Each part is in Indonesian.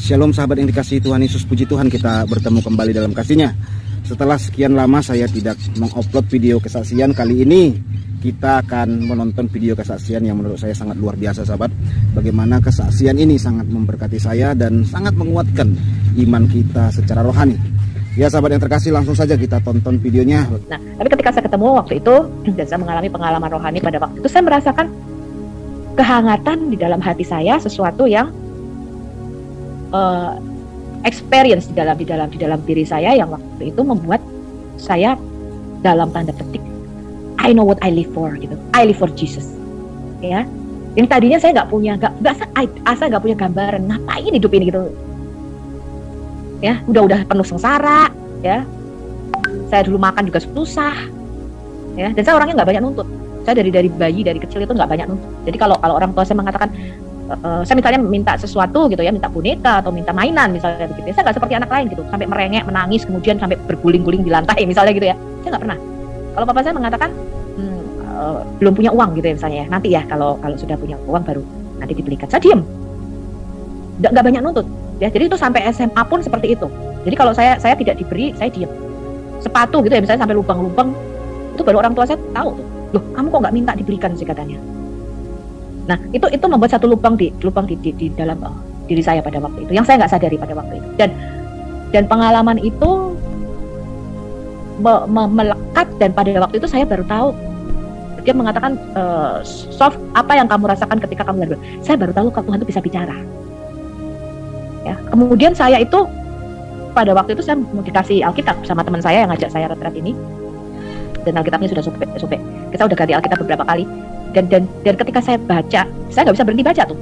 Shalom sahabat yang dikasihi Tuhan Yesus, puji Tuhan kita bertemu kembali dalam kasih-Nya. Setelah sekian lama saya tidak mengupload video kesaksian, kali ini kita akan menonton video kesaksian yang menurut saya sangat luar biasa sahabat. Bagaimana kesaksian ini sangat memberkati saya dan sangat menguatkan iman kita secara rohani. Ya sahabat yang terkasih, langsung saja kita tonton videonya. Nah, tapi ketika saya ketemu waktu itu dan saya mengalami pengalaman rohani pada waktu itu, saya merasakan kehangatan di dalam hati saya, sesuatu yang experience di dalam diri saya yang waktu itu membuat saya dalam tanda petik I know what I live for gitu. I live for Jesus. Ya. Yang tadinya saya nggak punya gambaran ngapain hidup ini gitu. Ya, udah penuh sengsara, ya. Saya dulu makan juga susah. Ya, dan saya orangnya nggak banyak nuntut. Saya dari bayi, dari kecil itu nggak banyak nuntut. Jadi kalau orang tua saya mengatakan saya misalnya minta sesuatu gitu ya, minta boneka atau minta mainan misalnya begitu, saya nggak seperti anak lain gitu, sampai merengek, menangis, kemudian sampai berguling-guling di lantai misalnya gitu ya, saya nggak pernah. Kalau papa saya mengatakan belum punya uang gitu ya misalnya ya, nanti ya kalau sudah punya uang baru nanti dibelikan, saya diem, nggak banyak nuntut ya. Jadi itu sampai SMA pun seperti itu. Jadi kalau saya tidak diberi, saya diem. Sepatu gitu ya misalnya sampai lubang-lubang, itu baru orang tua saya tahu tuh, loh kamu kok nggak minta diberikan sih katanya. Nah, itu membuat satu lubang di dalam diri saya pada waktu itu, yang saya nggak sadari pada waktu itu. Dan pengalaman itu melekat, dan pada waktu itu saya baru tahu. Dia mengatakan, Sof, apa yang kamu rasakan ketika kamu berdoa? Saya baru tahu kalau Tuhan itu bisa bicara. Ya, kemudian saya itu pada waktu itu saya mau dikasih Alkitab sama teman saya yang ngajak saya retret ini, dan Alkitabnya sudah sobek. Kita udah ganti Alkitab beberapa kali. Dan ketika saya baca, saya nggak bisa berhenti baca tuh.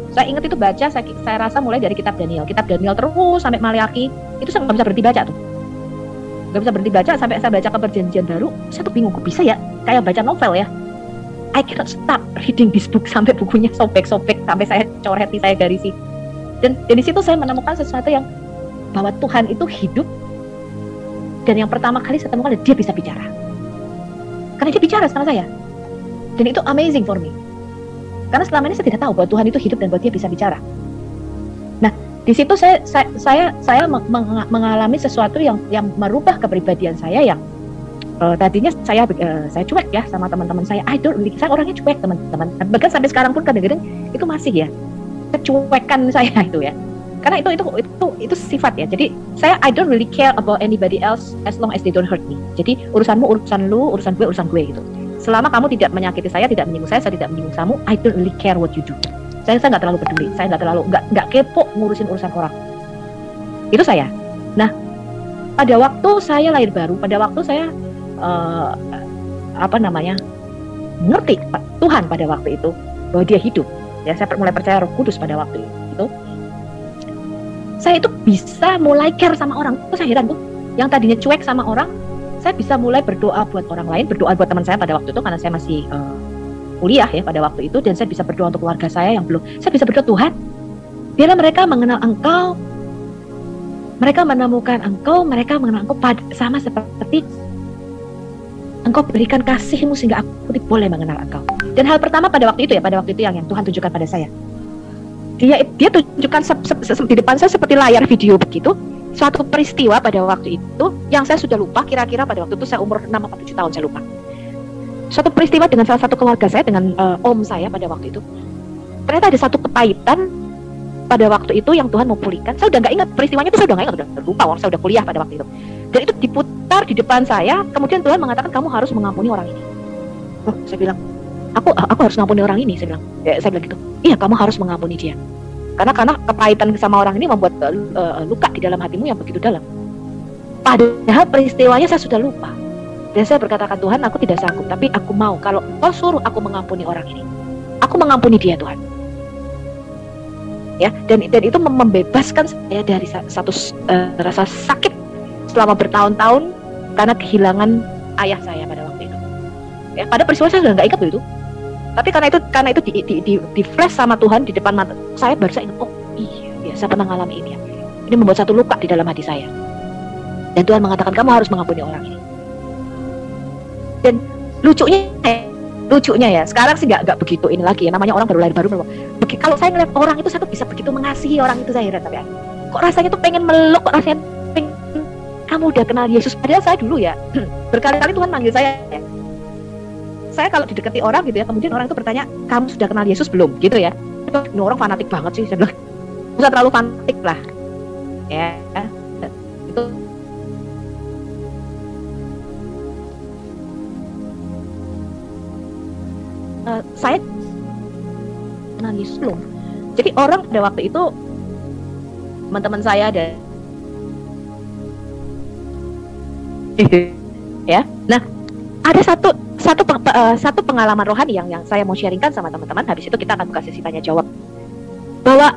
Saya ingat itu baca, saya rasa mulai dari kitab Daniel terus sampai Maleakhi, itu saya nggak bisa berhenti baca tuh. Nggak bisa berhenti baca sampai saya baca ke Perjanjian Baru. Saya tuh bingung, kok bisa ya? Kayak baca novel ya. I cannot stop reading this book sampai bukunya sobek-sobek, sampai saya coreti, saya garisi. Dan di situ saya menemukan sesuatu yang bahwa Tuhan itu hidup. Dan yang pertama kali saya temukan dia bisa bicara. Karena dia bicara sama saya. Dan itu amazing for me. Karena selama ini saya tidak tahu bahwa Tuhan itu hidup dan bahwa dia bisa bicara. Nah, di situ saya mengalami sesuatu yang merubah kepribadian saya yang tadinya saya cuek ya sama teman-teman saya. Saya orangnya cuek teman-teman. Bahkan sampai sekarang pun kadang-kadang itu masih ya kecuekan saya itu ya. Karena itu sifat ya. Jadi saya I don't really care about anybody else as long as they don't hurt me. Jadi urusanmu urusan lu, urusan gue gitu. Selama kamu tidak menyakiti saya, tidak menyinggung saya tidak menyinggung kamu, I don't really care what you do. Saya nggak terlalu peduli, saya nggak kepo ngurusin urusan orang. Itu saya. Nah, pada waktu saya lahir baru, pada waktu saya ngerti Tuhan pada waktu itu bahwa Dia hidup. Ya, saya mulai percaya Roh Kudus pada waktu itu. Saya itu bisa mulai care sama orang. Itu saya heran tuh. Yang tadinya cuek sama orang, saya bisa mulai berdoa buat orang lain, berdoa buat teman saya pada waktu itu karena saya masih kuliah ya pada waktu itu, dan saya bisa berdoa untuk keluarga saya yang belum. Saya bisa berdoa, Tuhan, biarlah mereka mengenal Engkau, mereka menemukan Engkau, mereka mengenal Engkau sama seperti Engkau berikan kasih-Mu sehingga aku boleh mengenal Engkau. Dan hal pertama pada waktu itu yang Tuhan tunjukkan pada saya, Dia tunjukkan di depan saya seperti layar video begitu. Suatu peristiwa pada waktu itu yang saya sudah lupa, kira-kira pada waktu itu saya umur 6 atau 7 tahun, saya lupa. Suatu peristiwa dengan salah satu keluarga saya, dengan om saya pada waktu itu. Ternyata ada satu kepahitan pada waktu itu yang Tuhan mau pulihkan. Saya udah nggak ingat peristiwanya itu, saya udah nggak ingat, udah lupa, saya udah kuliah pada waktu itu. Dan itu diputar di depan saya, kemudian Tuhan mengatakan kamu harus mengampuni orang ini. Oh, saya bilang, aku harus mengampuni orang ini, saya bilang gitu. Iya, kamu harus mengampuni dia. Karena kepahitan sama orang ini membuat luka di dalam hatimu yang begitu dalam. Padahal peristiwanya saya sudah lupa. Dan saya berkatakan, Tuhan, aku tidak sanggup, tapi aku mau. Kalau Engkau suruh aku mengampuni orang ini, aku mengampuni dia, Tuhan. Ya, dan itu membebaskan saya dari satu rasa sakit selama bertahun-tahun karena kehilangan ayah saya pada waktu itu. Ya, pada peristiwa saya sudah nggak ingat itu. Tapi karena itu di flash sama Tuhan di depan mata saya, baru saya ingat, oh iya, saya pernah mengalami ini ya. Ini membuat satu luka di dalam hati saya. Dan Tuhan mengatakan kamu harus mengampuni orang ini. Dan lucunya lucunya ya, sekarang sih nggak begitu ini lagi ya, namanya orang baru lahir baru. Kalau saya ngeliat orang itu, saya tuh bisa begitu mengasihi orang itu, saya heran tapi kok rasanya tuh pengen meluk, kok rasanya pengen, kamu udah kenal Yesus. Padahal saya dulu ya berkali-kali Tuhan manggil saya ya. Saya kalau didekati orang gitu ya, kemudian orang itu bertanya, kamu sudah kenal Yesus belum gitu ya. Ini orang fanatik banget sih, saya bilang usah terlalu fanatik lah ya. Itu saya kenal Yesus belum. Jadi orang pada waktu itu, teman-teman saya ada ya. Nah, ada satu pengalaman rohani yang saya mau sharingkan sama teman-teman. Habis itu kita akan buka sesi tanya jawab. Bahwa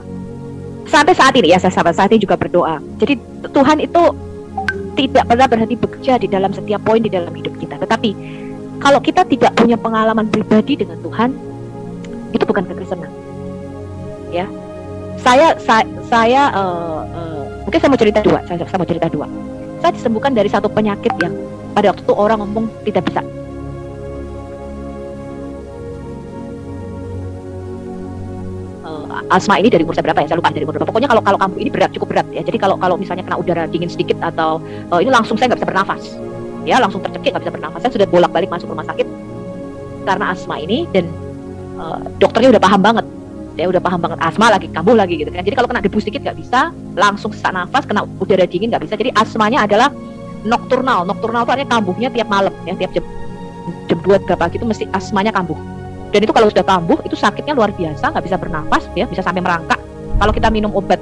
sampai saat ini ya, saya sampai saat ini juga berdoa. Jadi Tuhan itu tidak pernah berhenti bekerja di dalam setiap poin di dalam hidup kita. Tetapi kalau kita tidak punya pengalaman pribadi dengan Tuhan, itu bukan kekristenan. Ya, mungkin saya mau cerita dua. Saya mau cerita dua. Saya disembuhkan dari satu penyakit yang pada waktu itu orang ngomong tidak bisa. Asma ini dari umur berapa ya? Saya lupa dari umur berapa. Pokoknya kalau kamu ini berat, cukup berat ya. Jadi kalau misalnya kena udara dingin sedikit atau ini langsung saya nggak bisa bernafas. Ya, langsung tercekik, nggak bisa bernafas. Saya sudah bolak-balik masuk rumah sakit karena asma ini, dan dokternya udah paham banget. Ya udah paham banget, asma lagi, kambuh lagi gitu kan. Jadi kalau kena debu sedikit nggak bisa, langsung sesak nafas, kena udara dingin nggak bisa. Jadi asmanya adalah nokturnal. Nokturnal itu artinya kambuhnya tiap malam ya, tiap jam 2 berapa gitu mesti asmanya kambuh. Dan itu kalau sudah kambuh itu sakitnya luar biasa, nggak bisa bernafas ya, bisa sampai merangkak. Kalau kita minum obat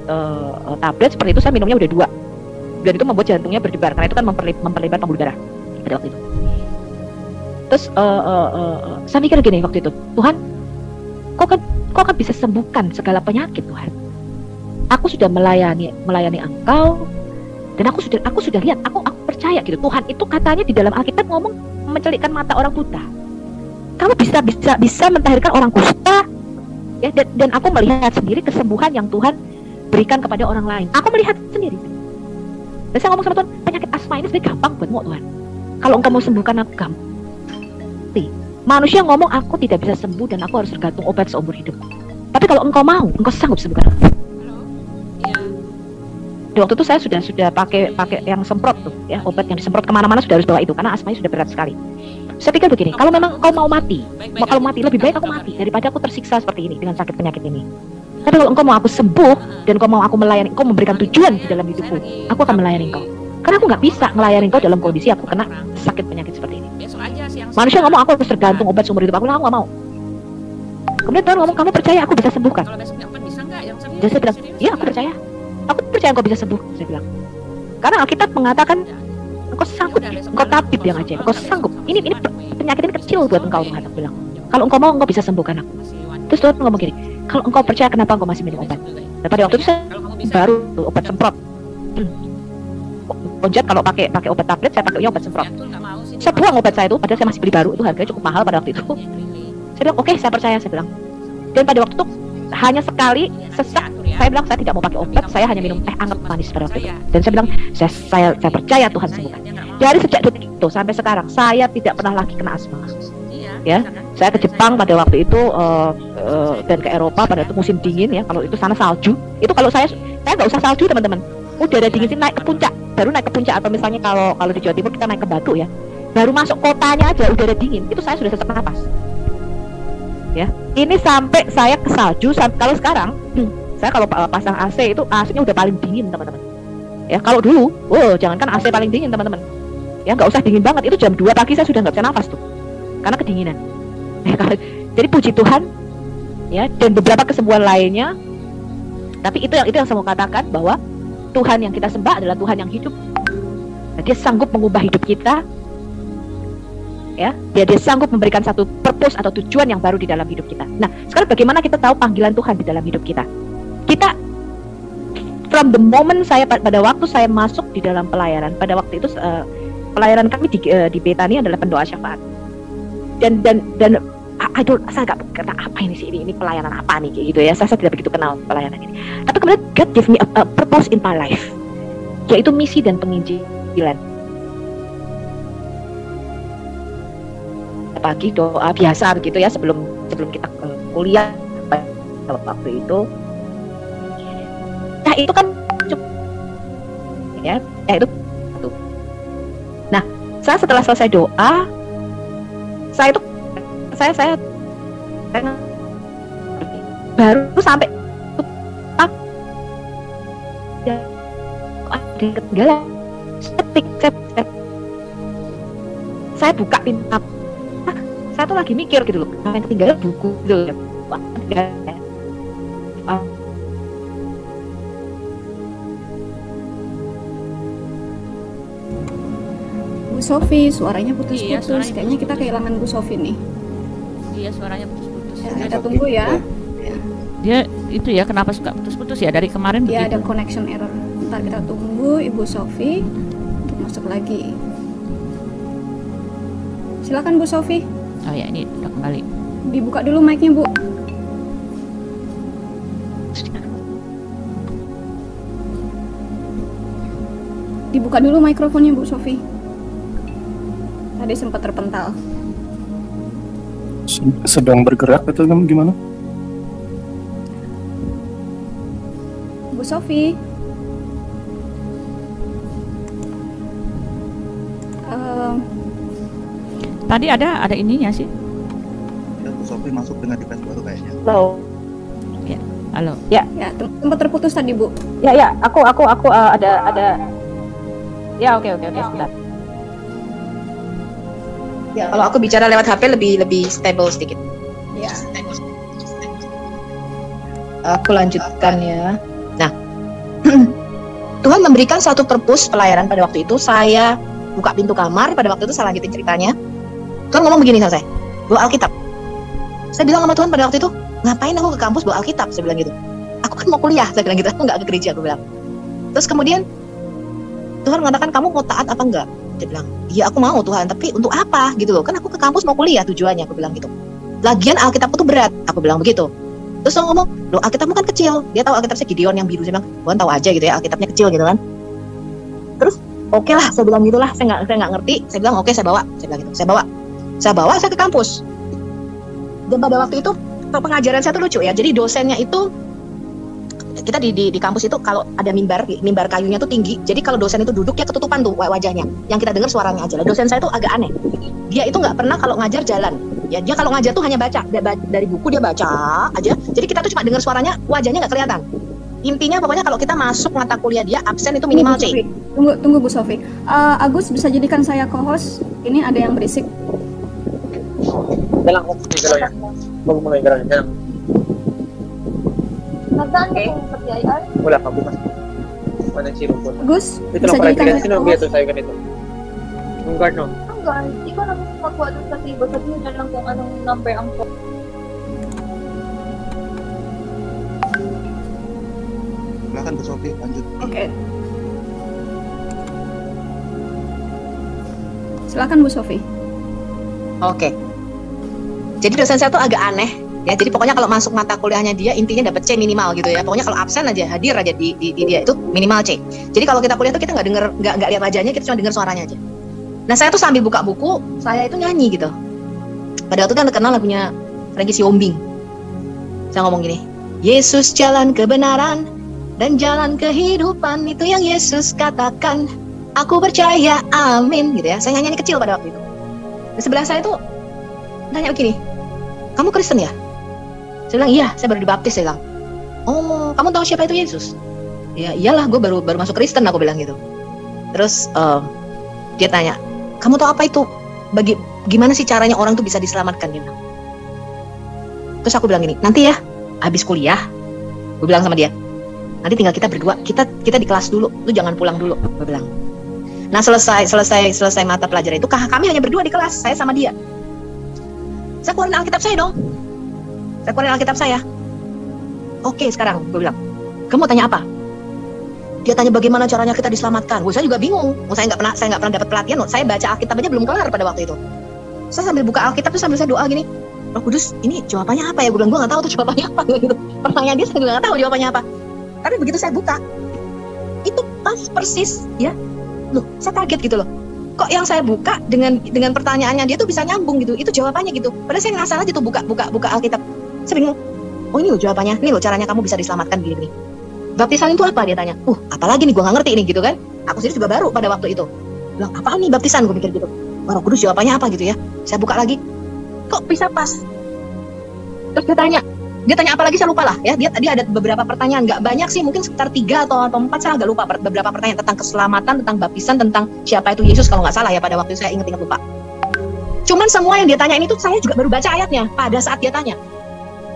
tablet seperti itu, saya minumnya udah 2. Dan itu membuat jantungnya berdebar karena itu kan memperlebar pembuluh darah pada waktu itu. Terus saya mikir gini waktu itu, Tuhan, kok kan bisa sembuhkan segala penyakit Tuhan. Aku sudah melayani Engkau, dan aku sudah lihat, aku percaya gitu. Tuhan itu katanya di dalam Alkitab ngomong mencelikkan mata orang buta. Kamu bisa mentahirkan orang kusta ya, dan aku melihat sendiri kesembuhan yang Tuhan berikan kepada orang lain. Aku melihat sendiri. Dan saya ngomong sama Tuhan, penyakit asma ini sebenarnya gampang buatmu Tuhan. Kalau Engkau mau sembuhkan aku, gampang. Manusia ngomong aku tidak bisa sembuh dan aku harus tergantung obat seumur hidup. Tapi kalau Engkau mau, Engkau sanggup sembuhkan aku. Di waktu itu saya sudah pakai yang semprot tuh ya, obat yang disemprot kemana-mana sudah harus bawa itu karena asmanya sudah berat sekali. Saya pikir begini, kalau memang Engkau mau mati, kalau mati lebih baik aku mati daripada aku tersiksa seperti ini dengan sakit penyakit ini. Tapi kalau Engkau mau aku sembuh dan Engkau mau aku melayani, Engkau memberikan tujuan di dalam hidupku, aku akan melayani Engkau. Karena aku nggak bisa melayani Engkau dalam kondisi aku kena sakit penyakit seperti ini. Manusia ngomong aku harus tergantung obat seumur hidup, aku nggak mau. Kemudian Tuhan ngomong, kamu percaya aku bisa sembuhkan? Dan saya bilang, iya aku percaya Engkau bisa sembuh. Saya bilang, karena Alkitab mengatakan Engkau sanggup, Engkau tabib yang ajaib, Engkau sanggup. Ini penyakit ini kecil buat Engkau, Tuhan. Aku bilang, kalau Engkau mau, Engkau bisa sembuhkan aku. Terus Tuhan ngomong gini, kalau Engkau percaya, kenapa Engkau masih minum obat? Dan pada waktu itu saya baru obat semprot. Konjat kalau pakai obat tablet, saya pakainya obat semprot. Saya buang obat saya itu, padahal saya masih beli baru, itu harganya cukup mahal pada waktu itu. Saya bilang, oke, saya percaya, saya bilang. Dan pada waktu itu hanya sekali sesak, saya bilang saya tidak mau pakai obat, saya hanya minum teh anget manis pada waktu itu. Dan saya bilang, saya percaya Tuhan sembuhkan. Dari sejak detik itu sampai sekarang, saya tidak pernah lagi kena asma. Ya, saya ke Jepang pada waktu itu dan ke Eropa pada itu musim dingin ya. Kalau itu sana salju, itu kalau saya nggak usah salju teman-teman. Udara dingin sih naik ke puncak, baru naik ke puncak, atau misalnya kalau di Jawa Timur kita naik ke Batu ya, baru masuk kotanya aja udara dingin, itu saya sudah sesak napas. Ya, ini sampai saya ke salju. Kalau sekarang, saya kalau pasang AC itu AC-nya udah paling dingin teman-teman. Ya, kalau dulu, jangankan AC paling dingin teman-teman. Ya, nggak usah dingin banget, itu jam 2 pagi saya sudah nggak bisa nafas tuh, karena kedinginan. Jadi puji Tuhan, ya, dan beberapa kesembuhan lainnya. Tapi itu yang saya mau katakan, bahwa Tuhan yang kita sembah adalah Tuhan yang hidup. Dia sanggup mengubah hidup kita. Ya, dia sanggup memberikan satu purpose atau tujuan yang baru di dalam hidup kita. Nah, sekarang bagaimana kita tahu panggilan Tuhan di dalam hidup kita? Kita from the moment pada waktu saya masuk di dalam pelayanan, pada waktu itu pelayanan kami di Betani adalah pendoa syafaat. Dan saya nggak kata apa ini sih, ini pelayanan apa nih gitu ya. Saya tidak begitu kenal pelayanan ini. Tapi kemudian God give me a purpose in my life, yaitu misi dan penginjilan. pagi doa biasa begitu ya sebelum kita ke kuliah waktu itu. Nah itu kan ya itu. Nah setelah selesai doa, saya baru sampai ya ada ketinggalan. Saya buka pintu, saya tuh lagi mikir gitu loh, yang ketinggalan buku gitu loh. Bu Sofi, suaranya putus-putus. Kayaknya kita kehilangan Bu Sofi nih. Iya, suaranya putus-putus. Ya, kita tunggu ya. Dia itu ya kenapa suka putus-putus ya dari kemarin Ya, begitu. ada connection error. Ntar kita tunggu Ibu Sofi untuk masuk lagi. Silakan Bu Sofi. Oh ya, ini udah kembali. Dibuka dulu mic-nya, Bu. Dibuka dulu mikrofonnya, Bu Sofi. Tadi sempat terpental. Sedang bergerak atau gimana? Bu Sofi. Tadi ada ininya sih. Bu Sofi masuk dengan device baru kayaknya. Halo. Ya, halo. Ya, Sempat terputus tadi, Bu. ya, aku ada. Ya, oke, sebentar. Ya, kalau aku bicara lewat HP lebih stable sedikit. Ya. Aku lanjutkan ya. Nah, Tuhan memberikan satu purpose pelayanan pada waktu itu. Saya buka pintu kamar pada waktu itu, saya lanjutin ceritanya. Tuhan ngomong begini sama saya, bawa Alkitab. Saya bilang sama Tuhan pada waktu itu, ngapain aku ke kampus bawa Alkitab? Saya bilang gitu. Aku kan mau kuliah, saya bilang gitu. Aku nggak ke gereja, aku bilang. Terus kemudian Tuhan mengatakan, kamu mau taat apa enggak? Dia bilang, iya aku mau Tuhan, tapi untuk apa gitu loh? Kan aku ke kampus mau kuliah tujuannya, aku bilang gitu. Lagian Alkitabku tuh berat, aku bilang begitu. Terus Tuhan ngomong, loh Alkitabmu kan kecil. Dia tahu Alkitabnya Gideon yang biru. Saya bilang, Tuhan tahu aja gitu ya, Alkitabnya kecil gitu kan. Terus oke lah, saya bilang gitulah. Saya nggak ngerti. Saya bilang oke, saya bawa. Saya bilang gitu. Saya ke kampus. Dan pada waktu itu pengajaran saya tuh lucu ya. Jadi dosennya itu, kita di kampus itu kalau ada mimbar kayunya tuh tinggi. Jadi kalau dosen itu duduk ya ketutupan tuh wajahnya. Yang kita dengar suaranya aja. Dosen saya tuh agak aneh. Dia itu nggak pernah kalau ngajar jalan. Ya dia kalau ngajar tuh hanya baca. Dari buku dia baca aja. Jadi kita tuh cuma dengar suaranya, wajahnya nggak kelihatan. Intinya pokoknya kalau kita masuk mata kuliah dia absen itu minimal C. Tunggu Bu Sofi. Agus bisa jadikan saya co-host. Ini ada yang berisik. Dalang ko ya. Bago mo na yung dalang. Nasaan ka kung pag-IR? Wala ka bukas. Manang sino po. Gus, Ito bisa lang pala. jadikan Sino ang biyato sa'yo ganito? Yung guard, no? Ang guard, di ko naman magkuha dun sa table. Sabihin na lang kung anong number ang po. Silakan Bu Sofi, lanjut. Oke. Silakan Bu Sofi. Oke. Jadi dosen saya tuh agak aneh ya. Jadi pokoknya kalau masuk mata kuliahnya dia intinya dapat C minimal gitu ya. Pokoknya kalau absen aja, hadir aja di dia itu minimal C. Jadi kalau kita kuliah tuh kita nggak lihat wajahnya, kita cuma dengar suaranya aja. Nah saya tuh sambil buka buku, saya itu nyanyi gitu. Pada waktu itu kan terkenal lagunya Frankie Siombing. Saya ngomong gini, Yesus jalan kebenaran dan jalan kehidupan, itu yang Yesus katakan. Aku percaya, amin gitu ya. Saya nyanyi kecil pada waktu itu. Di sebelah saya tuh nanya begini, kamu Kristen ya? Saya bilang iya, saya baru dibaptis. Saya bilang, oh kamu tahu siapa itu Yesus? Ya iyalah, gue baru masuk Kristen, aku bilang gitu. Terus dia tanya, kamu tahu apa itu? Gimana sih caranya orang tuh bisa diselamatkan? Dia bilang. Terus aku bilang gini, nanti ya habis kuliah, gue bilang sama dia, nanti tinggal kita berdua, kita di kelas dulu, lu jangan pulang dulu, gue bilang. Nah selesai mata pelajaran itu kami hanya berdua di kelas, saya sama dia. Saya keluarin Alkitab saya dong. Saya keluarin Alkitab saya. Oke, sekarang gue bilang, kamu tanya apa? Dia tanya bagaimana caranya kita diselamatkan. Saya juga bingung. Saya nggak pernah dapat pelatihan. Saya baca Alkitab aja belum kelar pada waktu itu. Saya sambil buka Alkitab tuh sambil saya doa gini, Roh Kudus, ini jawabannya apa ya? Gue bilang, gue nggak tahu tuh jawabannya apa. Gitu. Pertanyaan dia saya juga nggak tahu jawabannya apa. Tapi begitu saya buka, itu pas persis ya. Loh, saya kaget gitu loh. kok yang saya buka dengan pertanyaannya dia tuh bisa nyambung gitu, itu jawabannya gitu. Padahal saya ngasal aja tuh buka Alkitab. Saya bingung, oh ini loh jawabannya, ini loh caranya kamu bisa diselamatkan gini. Baptisan itu apa, dia tanya. Apalagi nih, gue nggak ngerti ini gitu kan. Aku sendiri juga baru pada waktu itu. Bilang, apa nih baptisan, gue mikir gitu. Roh Kudus jawabannya apa gitu ya. Saya buka lagi, kok bisa pas. Terus dia tanya apa lagi saya lupa lah ya. Dia tadi ada beberapa pertanyaan, nggak banyak sih, mungkin sekitar 3 atau 4, saya agak lupa. Beberapa pertanyaan tentang keselamatan, tentang baptisan, tentang siapa itu Yesus kalau nggak salah ya, pada waktu itu saya inget lupa. Cuman semua yang dia tanyain itu saya juga baru baca ayatnya pada saat dia tanya.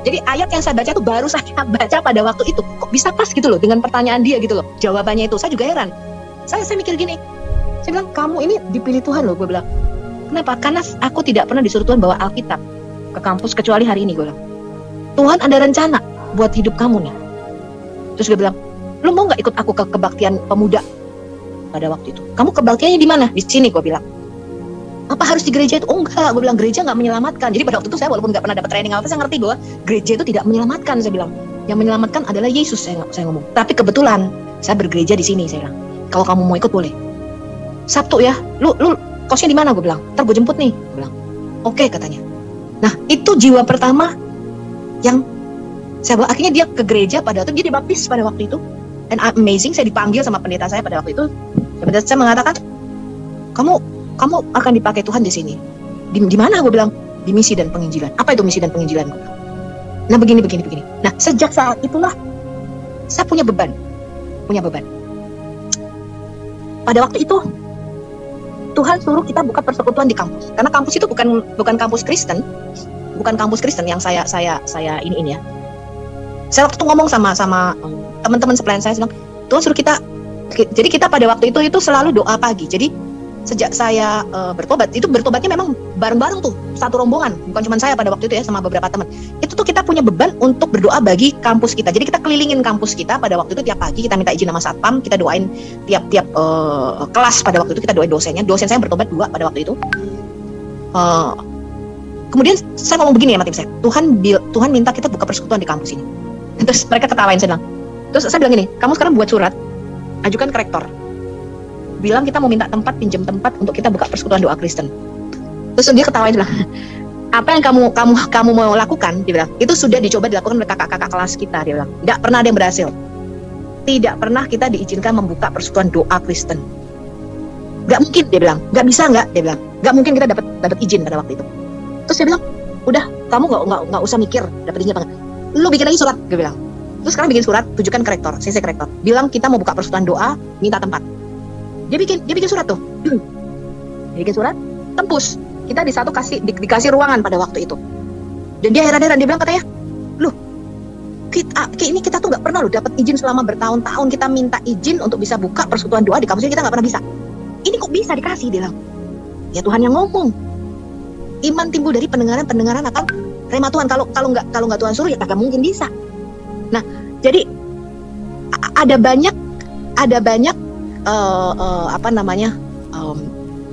Jadi ayat yang saya baca itu baru saya baca pada waktu itu. Kok bisa pas gitu loh dengan pertanyaan dia gitu loh. Jawabannya itu saya juga heran. Saya mikir gini. Saya bilang, kamu ini dipilih Tuhan loh, gue bilang. Kenapa? Karena aku tidak pernah disuruh Tuhan bawa Alkitab ke kampus kecuali hari ini, gue bilang. Tuhan ada rencana buat hidup kamu nih. Terus dia bilang, lu mau nggak ikut aku ke kebaktian pemuda pada waktu itu? Kamu kebaktiannya di mana? Di sini, gue bilang. Apa harus di gereja itu? Oh enggak, gue bilang gereja nggak menyelamatkan. Jadi pada waktu itu saya walaupun nggak pernah dapat training apa, saya ngerti bahwa gereja itu tidak menyelamatkan. Saya bilang, yang menyelamatkan adalah Yesus. Saya ngomong. Tapi kebetulan saya bergereja di sini. Saya bilang, kalau kamu mau ikut boleh. Sabtu ya, lu kosnya di mana? Gue bilang, ntar gue jemput nih. Gue bilang, oke, katanya. Nah itu jiwa pertama yang saya bawa. Akhirnya dia ke gereja pada waktu itu, dia dibaptis pada waktu itu. And amazing, saya dipanggil sama pendeta saya pada waktu itu. Pendeta saya mengatakan, kamu akan dipakai Tuhan di sini. Di mana? Gue bilang, di misi dan penginjilan. Apa itu misi dan penginjilan? Gue bilang. Nah begini. Nah sejak saat itulah saya punya beban. Pada waktu itu Tuhan suruh kita buka persekutuan di kampus. Karena kampus itu bukan kampus Kristen, yang saya ini ya. Saya waktu itu ngomong sama teman-teman selain saya bilang, Tuhan suruh kita. Jadi kita pada waktu itu selalu doa pagi. Jadi sejak saya bertobat, itu bertobatnya memang bareng-bareng tuh, satu rombongan, bukan cuma saya pada waktu itu ya, sama beberapa teman. Itu tuh kita punya beban untuk berdoa bagi kampus kita. Jadi kita kelilingin kampus kita pada waktu itu tiap pagi, kita minta izin sama satpam, kita doain tiap kelas pada waktu itu, kita doain dosennya. Dosen saya bertobat 2 pada waktu itu. Kemudian saya ngomong begini ya sama tim saya, Tuhan minta kita buka persekutuan di kampus ini. Terus mereka ketawain, saya bilang. Terus saya bilang gini, kamu sekarang buat surat, ajukan ke rektor. Bilang kita mau minta pinjam tempat untuk kita buka persekutuan doa Kristen. Terus dia ketawain bilang, apa yang kamu mau lakukan, dia bilang, itu sudah dicoba dilakukan oleh kakak-kakak kelas kita, dia bilang. Nggak pernah ada yang berhasil. Tidak pernah kita diizinkan membuka persekutuan doa Kristen. Nggak mungkin, dia bilang. Nggak bisa nggak, dia bilang. Nggak mungkin kita dapat izin pada waktu itu. Terus dia bilang, udah, kamu nggak usah mikir dapat izin apa nggak. Lu bikin lagi surat, dia bilang. Terus sekarang bikin surat, tujukan ke rektor, CC ke rektor. Bilang kita mau buka persekutuan doa, minta tempat. Dia bikin surat tuh. Dia bikin surat, tembus. Kita dikasih ruangan pada waktu itu. Dan dia heran-heran, dia bilang katanya, loh, ini kita tuh nggak pernah loh dapat izin selama bertahun-tahun. Kita minta izin untuk bisa buka persekutuan doa di kampus ini, kita nggak pernah bisa. Ini kok bisa dikasih, dia bilang. Ya Tuhan yang ngomong. Iman timbul dari pendengaran akan rema Tuhan. Kalau nggak Tuhan suruh ya kagak mungkin bisa. Nah, jadi ada banyak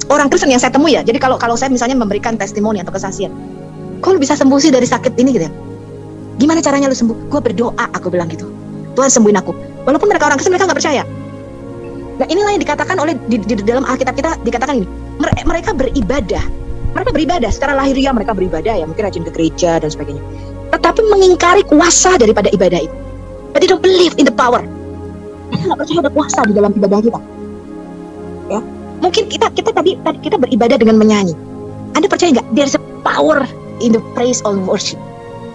orang Kristen yang saya temui ya. Jadi kalau saya misalnya memberikan testimoni atau kesaksian, kok lu bisa sembuh sih dari sakit ini gitu ya? Gimana caranya lu sembuh? Gue berdoa, aku bilang gitu. Tuhan sembuhin aku. Walaupun mereka orang Kristen, mereka nggak percaya. Nah inilah yang dikatakan oleh di dalam Alkitab kita, dikatakan ini. Mereka beribadah secara lahiriah, mereka beribadah ya, mungkin rajin ke gereja dan sebagainya. Tetapi mengingkari kuasa daripada ibadah itu. But they don't believe in the power. Mereka nggak percaya ada kuasa di dalam ibadah kita. Ya, mungkin kita beribadah dengan menyanyi. Anda percaya nggak? There's a power in the praise or worship.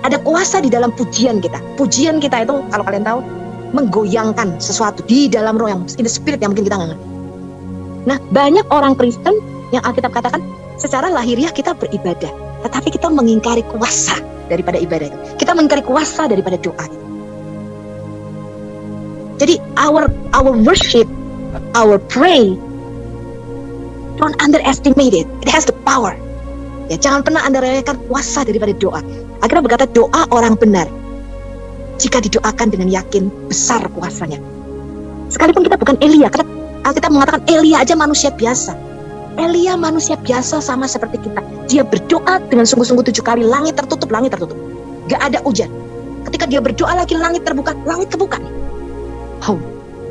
Ada kuasa di dalam pujian kita. Pujian kita itu kalau kalian tahu menggoyangkan sesuatu di dalam roh yang in the spirit yang mungkin kita nggak ngerti. Nah, banyak orang Kristen yang Alkitab katakan secara lahiriah kita beribadah, tetapi kita mengingkari kuasa daripada ibadah itu. Kita mengingkari kuasa daripada doa itu. Jadi our worship, our pray, don't underestimate it. It has the power. Ya, jangan pernah Anda remehkan kuasa daripada doa. Akhirnya berkata doa orang benar, jika didoakan dengan yakin, besar kuasanya. Sekalipun kita bukan Elia, karena Alkitab mengatakan Elia aja manusia biasa. Elia manusia biasa sama seperti kita. Dia berdoa dengan sungguh-sungguh 7 kali, langit tertutup. Gak ada hujan. Ketika dia berdoa lagi, langit terbuka, langit kebuka. Oh,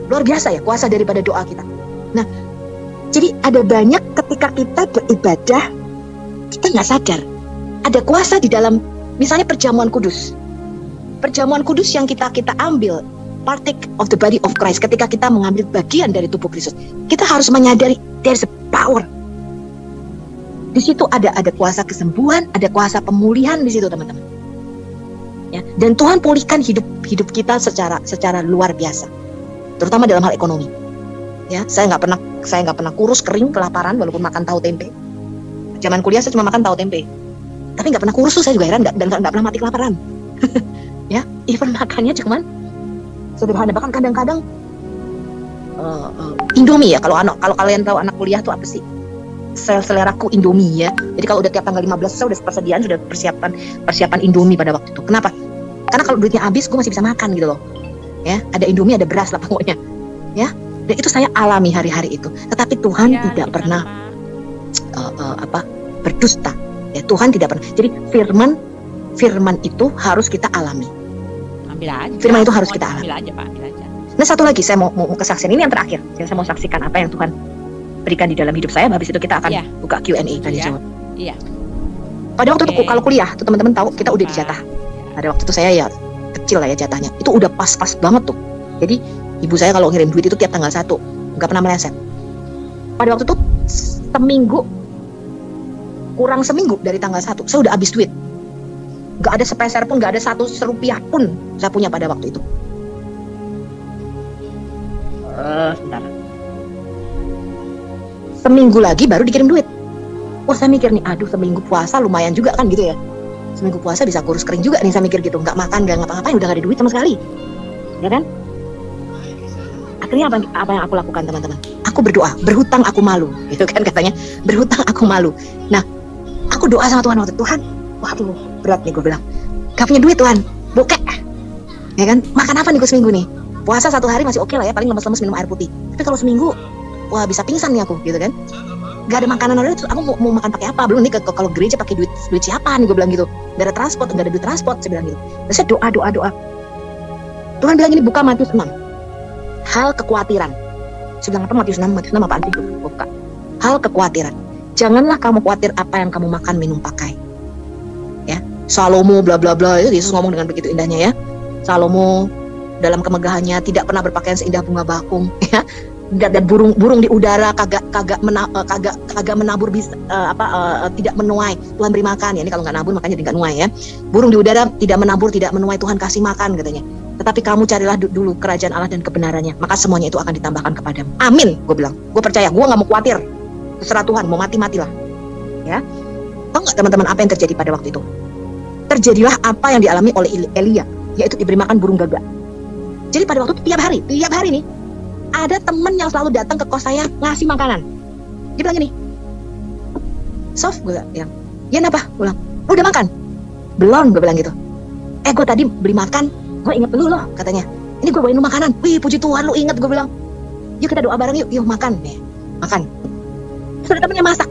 luar biasa ya kuasa daripada doa kita. Nah, Jadi ada banyak ketika kita beribadah, kita nggak sadar ada kuasa di dalam, misalnya perjamuan kudus. Perjamuan kudus yang kita ambil, partake of the body of Christ, ketika kita mengambil bagian dari tubuh Kristus, kita harus menyadari there's a power. Di situ ada kuasa kesembuhan, ada kuasa pemulihan di situ, teman-teman. Ya, dan Tuhan pulihkan hidup kita secara luar biasa, terutama dalam hal ekonomi. Ya, saya nggak pernah kurus kering kelaparan walaupun makan tahu tempe. Zaman kuliah saya cuma makan tahu tempe, tapi nggak pernah kurus tuh, saya juga heran, dan nggak pernah mati kelaparan. Ya, even makannya cuman sederhana. Bahkan kadang-kadang Indomie ya, kalau kalian tahu anak kuliah tuh apa sih? Seleraku Indomie ya. Jadi kalau udah tiap tanggal 15 saya udah persediaan, sudah persiapan Indomie pada waktu itu. Kenapa? Karena kalau duitnya habis gue masih bisa makan gitu loh. Ya, ada Indomie, ada beras lah pokoknya. Ya, dan itu saya alami hari-hari itu. Tetapi Tuhan tidak pernah berdusta. Ya, Tuhan tidak pernah. Jadi firman itu harus kita alami. Ambil aja. Firman itu harus kita alami. Ambil aja, Pak, ambil aja. Nah, satu lagi saya mau kesaksian, ini yang terakhir. Saya mau saksikan apa yang Tuhan berikan di dalam hidup saya. Habis itu kita akan buka Q&A tanya jawab. Iya. Pada waktu itu kalau kuliah tuh teman-teman tahu kita udah dijatah. Pada waktu itu saya ya kecil lah ya jatahnya. Itu udah pas-pas banget tuh. Jadi ibu saya kalau ngirim duit itu tiap tanggal 1, nggak pernah meleset. Pada waktu itu kurang seminggu dari tanggal 1 saya udah habis duit. Nggak ada sepeser pun, nggak ada 1 rupiah pun saya punya pada waktu itu. Sebentar. Seminggu lagi baru dikirim duit. Wah, saya mikir nih, aduh seminggu puasa lumayan juga kan gitu ya. Seminggu puasa bisa kurus kering juga nih, saya mikir gitu. Nggak makan, nggak ngapa-ngapain, udah nggak ada duit sama sekali. Ya kan? Akhirnya apa yang aku lakukan, teman-teman? Aku berdoa, berhutang aku malu. Gitu kan katanya, berhutang aku malu. Nah, aku doa sama Tuhan waktu, Tuhan, waduh berat nih gue bilang. Gak punya duit Tuhan, bokeh. Ya kan? Makan apa nih gue seminggu nih? Puasa 1 hari masih oke lah ya, paling lemes-lemes minum air putih. Tapi kalau seminggu, wah bisa pingsan nih aku, gitu kan? Gak ada makanan lain, terus aku mau makan pakai apa? Belum nih kalau gereja pakai duit siapa nih, gue bilang gitu. Gak ada transport, gak ada duit transport, saya bilang gitu. Terus saya doa. Tuhan bilang ini, buka Matius 6. Hal kekhawatiran. Saya bilang apa Matius 6 apaan sih? Buka. Hal kekhawatiran. Janganlah kamu khawatir apa yang kamu makan, minum, pakai. Ya, Salomo bla bla bla, itu Yesus ngomong dengan begitu indahnya ya. Salomo dalam kemegahannya tidak pernah berpakaian seindah bunga bakung, ya. Dan burung di udara kagak menabur bisa tidak menuai, Tuhan beri makan ya. Ini kalau nggak nabur makanya nggak nuai ya. Burung di udara tidak menabur, tidak menuai, Tuhan kasih makan katanya. Tetapi kamu carilah dulu kerajaan Allah dan kebenarannya, maka semuanya itu akan ditambahkan kepadamu. Amin, gue bilang. Gue percaya, gue nggak mau khawatir. Terserah Tuhan, mau mati-matilah. Ya, tahu nggak teman-teman apa yang terjadi pada waktu itu? Terjadilah apa yang dialami oleh Elia, yaitu diberi makan burung gagak. Jadi pada waktu itu tiap hari nih, ada temen yang selalu datang ke kos saya ngasih makanan. Dia bilang gini, Sof, gue bilang, ya kenapa? Gue bilang, lu udah makan? Belum, gue bilang gitu. Gue tadi beli makan, gue inget lu loh katanya. Ini gue bawain lu makanan. Wih, puji Tuhan lu inget, gue bilang. Yuk kita doa bareng yuk makan. Nih, makan. Terus ada temennya masak.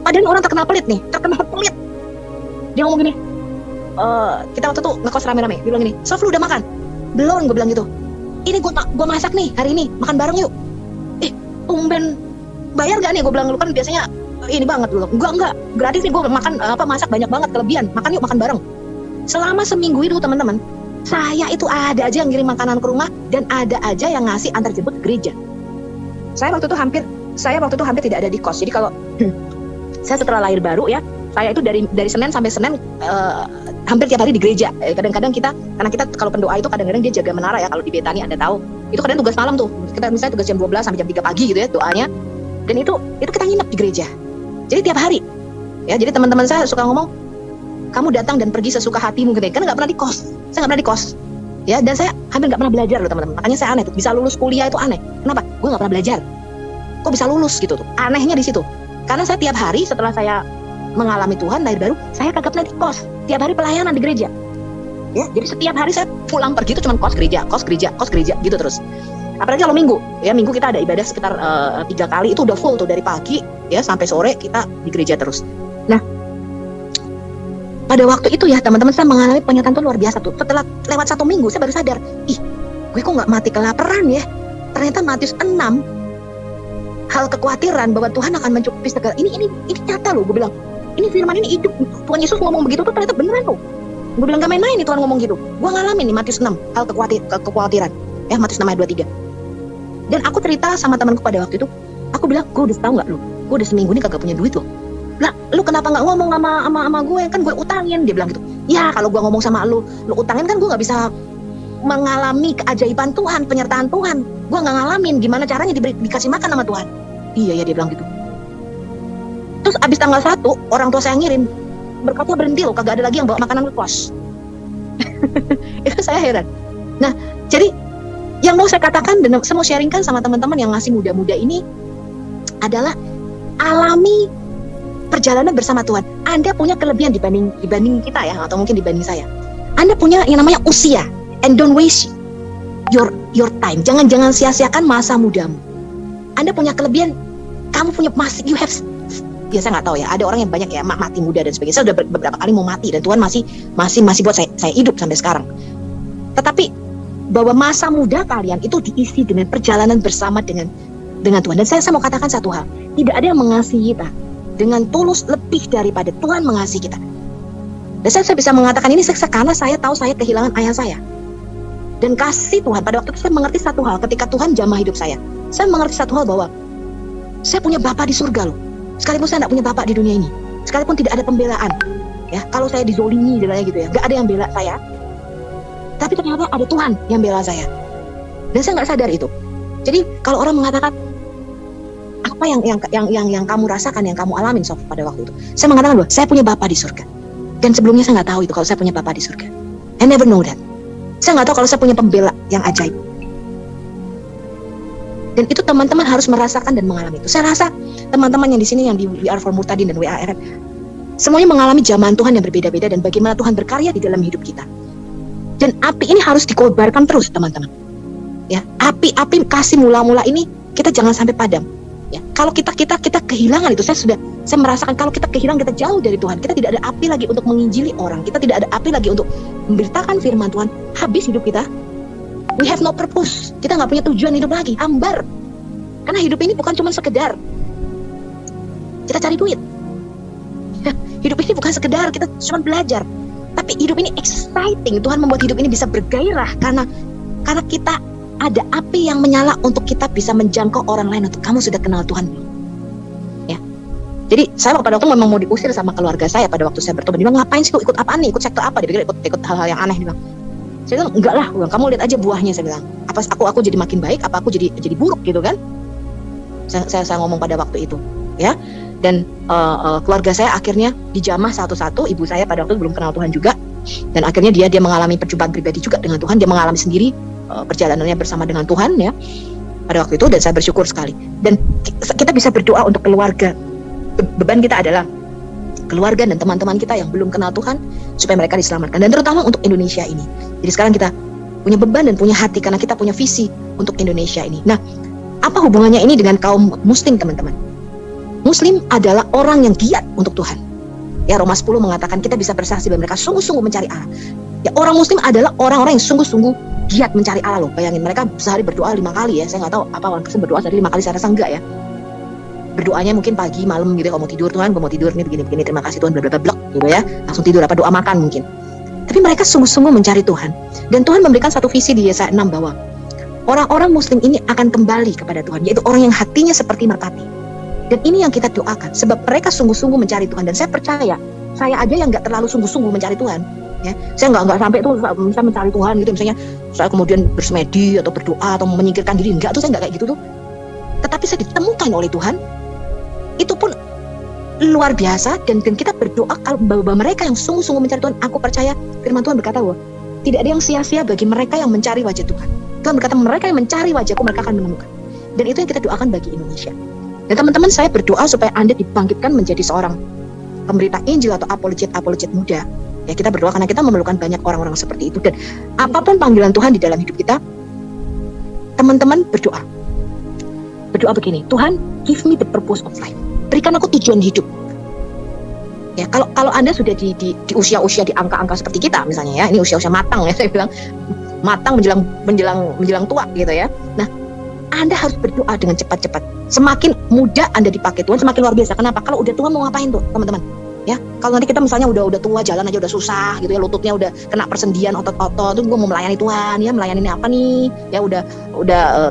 Padahal orang terkenal pelit nih, Dia ngomong gini, kita waktu itu ngekos rame-rame. Dia bilang gini, Sof lu udah makan? Belum, gue bilang gitu. Ini gue masak nih hari ini, makan bareng yuk. Tumben bayar gak nih? Gue bilang, lu kan biasanya ini banget dulu. Enggak, gratis nih, gue makan masak banyak banget kelebihan. Makan yuk, makan bareng. Selama seminggu itu teman-teman, saya itu ada aja yang ngirim makanan ke rumah dan ada aja yang ngasih antar jemput ke gereja. Saya waktu itu hampir tidak ada di kos. Jadi kalau saya setelah lahir baru ya, saya itu dari Senin sampai Senin hampir tiap hari di gereja. Kadang-kadang karena kita kalau pendoa itu kadang-kadang dia jaga menara ya, kalau di Betani Anda tahu. Itu kadang tugas malam tuh. Kita misalnya tugas jam 12 sampai jam 3 pagi gitu ya doanya. Dan itu kita nginep di gereja. Jadi tiap hari. Ya, jadi teman-teman saya suka ngomong, kamu datang dan pergi sesuka hatimu gitu ya. Karena nggak pernah di kos. Saya nggak pernah di kos. Ya, dan saya hampir nggak pernah belajar loh teman-teman. Makanya saya aneh tuh, bisa lulus kuliah itu aneh. Kenapa? Gue nggak pernah belajar. Kok bisa lulus gitu tuh? Anehnya di situ. Karena saya tiap hari setelah saya mengalami Tuhan lahir baru, saya kagak pernah di kos. Tiap hari pelayanan di gereja. Ya, jadi setiap hari saya pulang pergi itu cuma kos gereja gitu terus. Apalagi kalau minggu, ya minggu kita ada ibadah sekitar 3 kali, itu udah full tuh dari pagi ya sampai sore kita di gereja terus. Nah, pada waktu itu ya teman-teman, saya mengalami penyataan tuh luar biasa tuh. Setelah lewat 1 minggu saya baru sadar, gue kok nggak mati kelaparan ya. Ternyata Matius 6 hal kekhawatiran bahwa Tuhan akan mencukupi segala ini nyata loh. Gue bilang ini firman ini hidup. Tuhan Yesus ngomong begitu tuh ternyata beneran loh. Gue bilang gak main-main nih Tuhan ngomong gitu. Gue ngalamin nih Matius 6 hal kekhawatiran. Matius 6 ayat 23. Dan aku cerita sama temanku pada waktu itu. Aku bilang, gue udah tahu nggak lu? Gue udah seminggu ini kagak punya duit loh. Lah, lu kenapa nggak ngomong sama gue? Kan gue utangin. Dia bilang gitu. Ya kalau gue ngomong sama lu utangin kan gue nggak bisa mengalami keajaiban Tuhan, penyertaan Tuhan. Gue nggak ngalamin gimana caranya dikasih makan sama Tuhan. Iya ya, dia bilang gitu. Terus abis tanggal 1 orang tua saya ngirim berkatnya berhenti loh, kagak ada lagi yang bawa makanan ke kos. Itu saya heran. Nah, jadi yang mau saya katakan dan saya mau sharingkan sama teman-teman yang masih muda-muda ini adalah alami perjalanan bersama Tuhan. Anda punya kelebihan dibanding kita ya, atau mungkin dibanding saya. Anda punya yang namanya usia. And don't waste your time. Jangan sia-siakan masa mudamu. Anda punya kelebihan, kamu punya you have. Ya saya nggak tahu ya. Ada orang yang banyak ya mati muda dan sebagainya. Saya udah beberapa kali mau mati dan Tuhan masih buat saya hidup sampai sekarang. Tetapi bahwa masa muda kalian itu diisi dengan perjalanan bersama dengan Tuhan. Dan saya mau katakan satu hal. Tidak ada yang mengasihi kita dengan tulus lebih daripada Tuhan mengasihi kita. Dan saya bisa mengatakan ini karena saya tahu saya kehilangan ayah saya. Dan kasih Tuhan, pada waktu itu saya mengerti satu hal, ketika Tuhan jamah hidup saya mengerti satu hal bahwa saya punya Bapa di surga loh. Sekalipun saya tidak punya Bapa di dunia ini, sekalipun tidak ada pembelaan, ya kalau saya dizolimi dan lain gitu ya, nggak ada yang bela saya, tapi ternyata ada Tuhan yang bela saya. Dan saya nggak sadar itu. Jadi kalau orang mengatakan apa yang kamu rasakan, yang kamu alamin Sof pada waktu itu, saya mengatakan bahwa saya punya Bapa di surga. Dan sebelumnya saya nggak tahu itu kalau saya punya Bapa di surga. I never know that. Saya nggak tahu kalau saya punya pembela yang ajaib. Dan itu teman-teman harus merasakan dan mengalami itu. Saya rasa teman-teman yang di sini yang di We Are For Murtadin dan WARF semuanya mengalami zaman Tuhan yang berbeda-beda dan bagaimana Tuhan berkarya di dalam hidup kita. Dan api ini harus dikobarkan terus teman-teman. Ya, api kasih mula-mula ini kita jangan sampai padam. Ya, kalau kita kehilangan itu, saya merasakan kalau kita kehilangan, kita jauh dari Tuhan, kita tidak ada api lagi untuk menginjili orang, kita tidak ada api lagi untuk memberitakan firman Tuhan, habis hidup kita. We have no purpose, kita nggak punya tujuan hidup lagi, hambar. Karena hidup ini bukan cuma sekedar kita cari duit. Hidup ini bukan sekedar kita cuma belajar, tapi hidup ini exciting. Tuhan membuat hidup ini bisa bergairah karena kita ada api yang menyala untuk kita bisa menjangkau orang lain. Untuk kamu sudah kenal Tuhan belum? Ya. Jadi saya pada waktu memang mau diusir sama keluarga saya pada waktu saya bertobat. Dia bilang, ngapain sih ikut apaan nih? Ikut sekte apa? Dia pikir ikut hal-hal yang aneh. Dia bilang, saya bilang enggak lah. Kamu lihat aja buahnya. Saya bilang, apa aku jadi makin baik? Apa aku jadi buruk gitu kan? Saya ngomong pada waktu itu, ya. Dan keluarga saya akhirnya dijamah satu-satu. Ibu saya pada waktu itu belum kenal Tuhan juga. Dan akhirnya dia mengalami perjumpaan pribadi juga dengan Tuhan. Dia mengalami sendiri perjalanannya bersama dengan Tuhan ya pada waktu itu, dan saya bersyukur sekali. Dan kita bisa berdoa untuk keluarga. Beban kita adalah keluarga dan teman-teman kita yang belum kenal Tuhan supaya mereka diselamatkan, dan terutama untuk Indonesia ini. Jadi sekarang kita punya beban dan punya hati karena kita punya visi untuk Indonesia ini. Nah, apa hubungannya ini dengan kaum muslim teman-teman? Muslim adalah orang yang giat untuk Tuhan. Ya, Roma 10 mengatakan kita bisa bersaksi bahwa mereka sungguh-sungguh mencari Allah. Ya, orang muslim adalah orang-orang yang sungguh-sungguh giat mencari Allah loh. Bayangin, mereka sehari berdoa 5 kali ya. Saya nggak tahu apa orang Kristen berdoa sehari 5 kali, saya rasa enggak ya. Berdoanya mungkin pagi, malam gitu. Kalau mau tidur, Tuhan, gue mau tidur nih begini-begini, terima kasih Tuhan, bla bla bla gitu ya. Langsung tidur, apa doa makan mungkin. Tapi mereka sungguh-sungguh mencari Tuhan. Dan Tuhan memberikan satu visi di Yesaya 6 bahwa orang-orang muslim ini akan kembali kepada Tuhan, yaitu orang yang hatinya seperti merpati. Dan ini yang kita doakan, sebab mereka sungguh-sungguh mencari Tuhan. Dan saya percaya, saya aja yang nggak terlalu sungguh-sungguh mencari Tuhan. Ya, saya nggak sampai tuh saya mencari Tuhan gitu, misalnya saya kemudian bersemedi atau berdoa atau menyingkirkan diri, enggak tuh, saya nggak kayak gitu tuh. Tetapi saya ditemukan oleh Tuhan, itu pun luar biasa. Dan kita berdoa bahwa mereka yang sungguh-sungguh mencari Tuhan, aku percaya firman Tuhan berkata bahwa tidak ada yang sia-sia bagi mereka yang mencari wajah Tuhan. Tuhan berkata mereka yang mencari wajahku mereka akan menemukan. Dan itu yang kita doakan bagi Indonesia. Dan teman-teman, saya berdoa supaya Anda dibangkitkan menjadi seorang pemberita Injil atau apologet muda. Ya, kita berdoa karena kita memerlukan banyak orang-orang seperti itu. Dan apapun panggilan Tuhan di dalam hidup kita, teman-teman berdoa begini, Tuhan, give me the purpose of life. Berikan aku tujuan hidup. Ya, kalau Anda sudah di usia-usia di angka-angka seperti kita misalnya ya, ini usia-usia matang ya, saya bilang matang menjelang tua gitu ya. Nah, Anda harus berdoa dengan cepat-cepat. Semakin mudah Anda dipakai Tuhan, semakin luar biasa. Kenapa? Kalau udah Tuhan mau ngapain tuh, teman-teman? Ya, kalau nanti kita misalnya udah tua, jalan aja udah susah gitu ya, lututnya udah kena persendian, otot-otot, tuh gue mau melayani Tuhan ya, melayani apa nih? Ya udah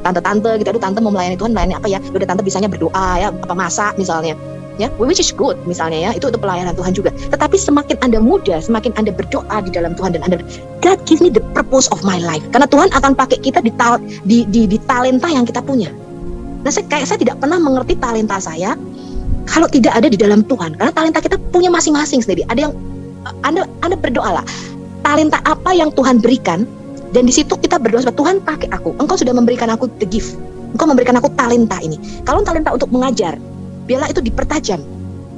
tante-tante gitu, aduh tante mau melayani Tuhan, melayani apa ya? Udah tante bisanya berdoa ya, apa masak misalnya. Ya, which is good misalnya ya, itu pelayanan Tuhan juga. Tetapi semakin Anda muda, semakin Anda berdoa di dalam Tuhan dan Anda, God give me the purpose of my life. Karena Tuhan akan pakai kita di talenta yang kita punya. Nah, saya tidak pernah mengerti talenta saya kalau tidak ada di dalam Tuhan. Karena talenta kita punya masing-masing sendiri. Ada yang Anda berdoalah, talenta apa yang Tuhan berikan, dan di situ kita berdoa, Tuhan pakai aku. Engkau sudah memberikan aku the gift. Engkau memberikan aku talenta ini. Kalau talenta untuk mengajar, biarlah itu dipertajam.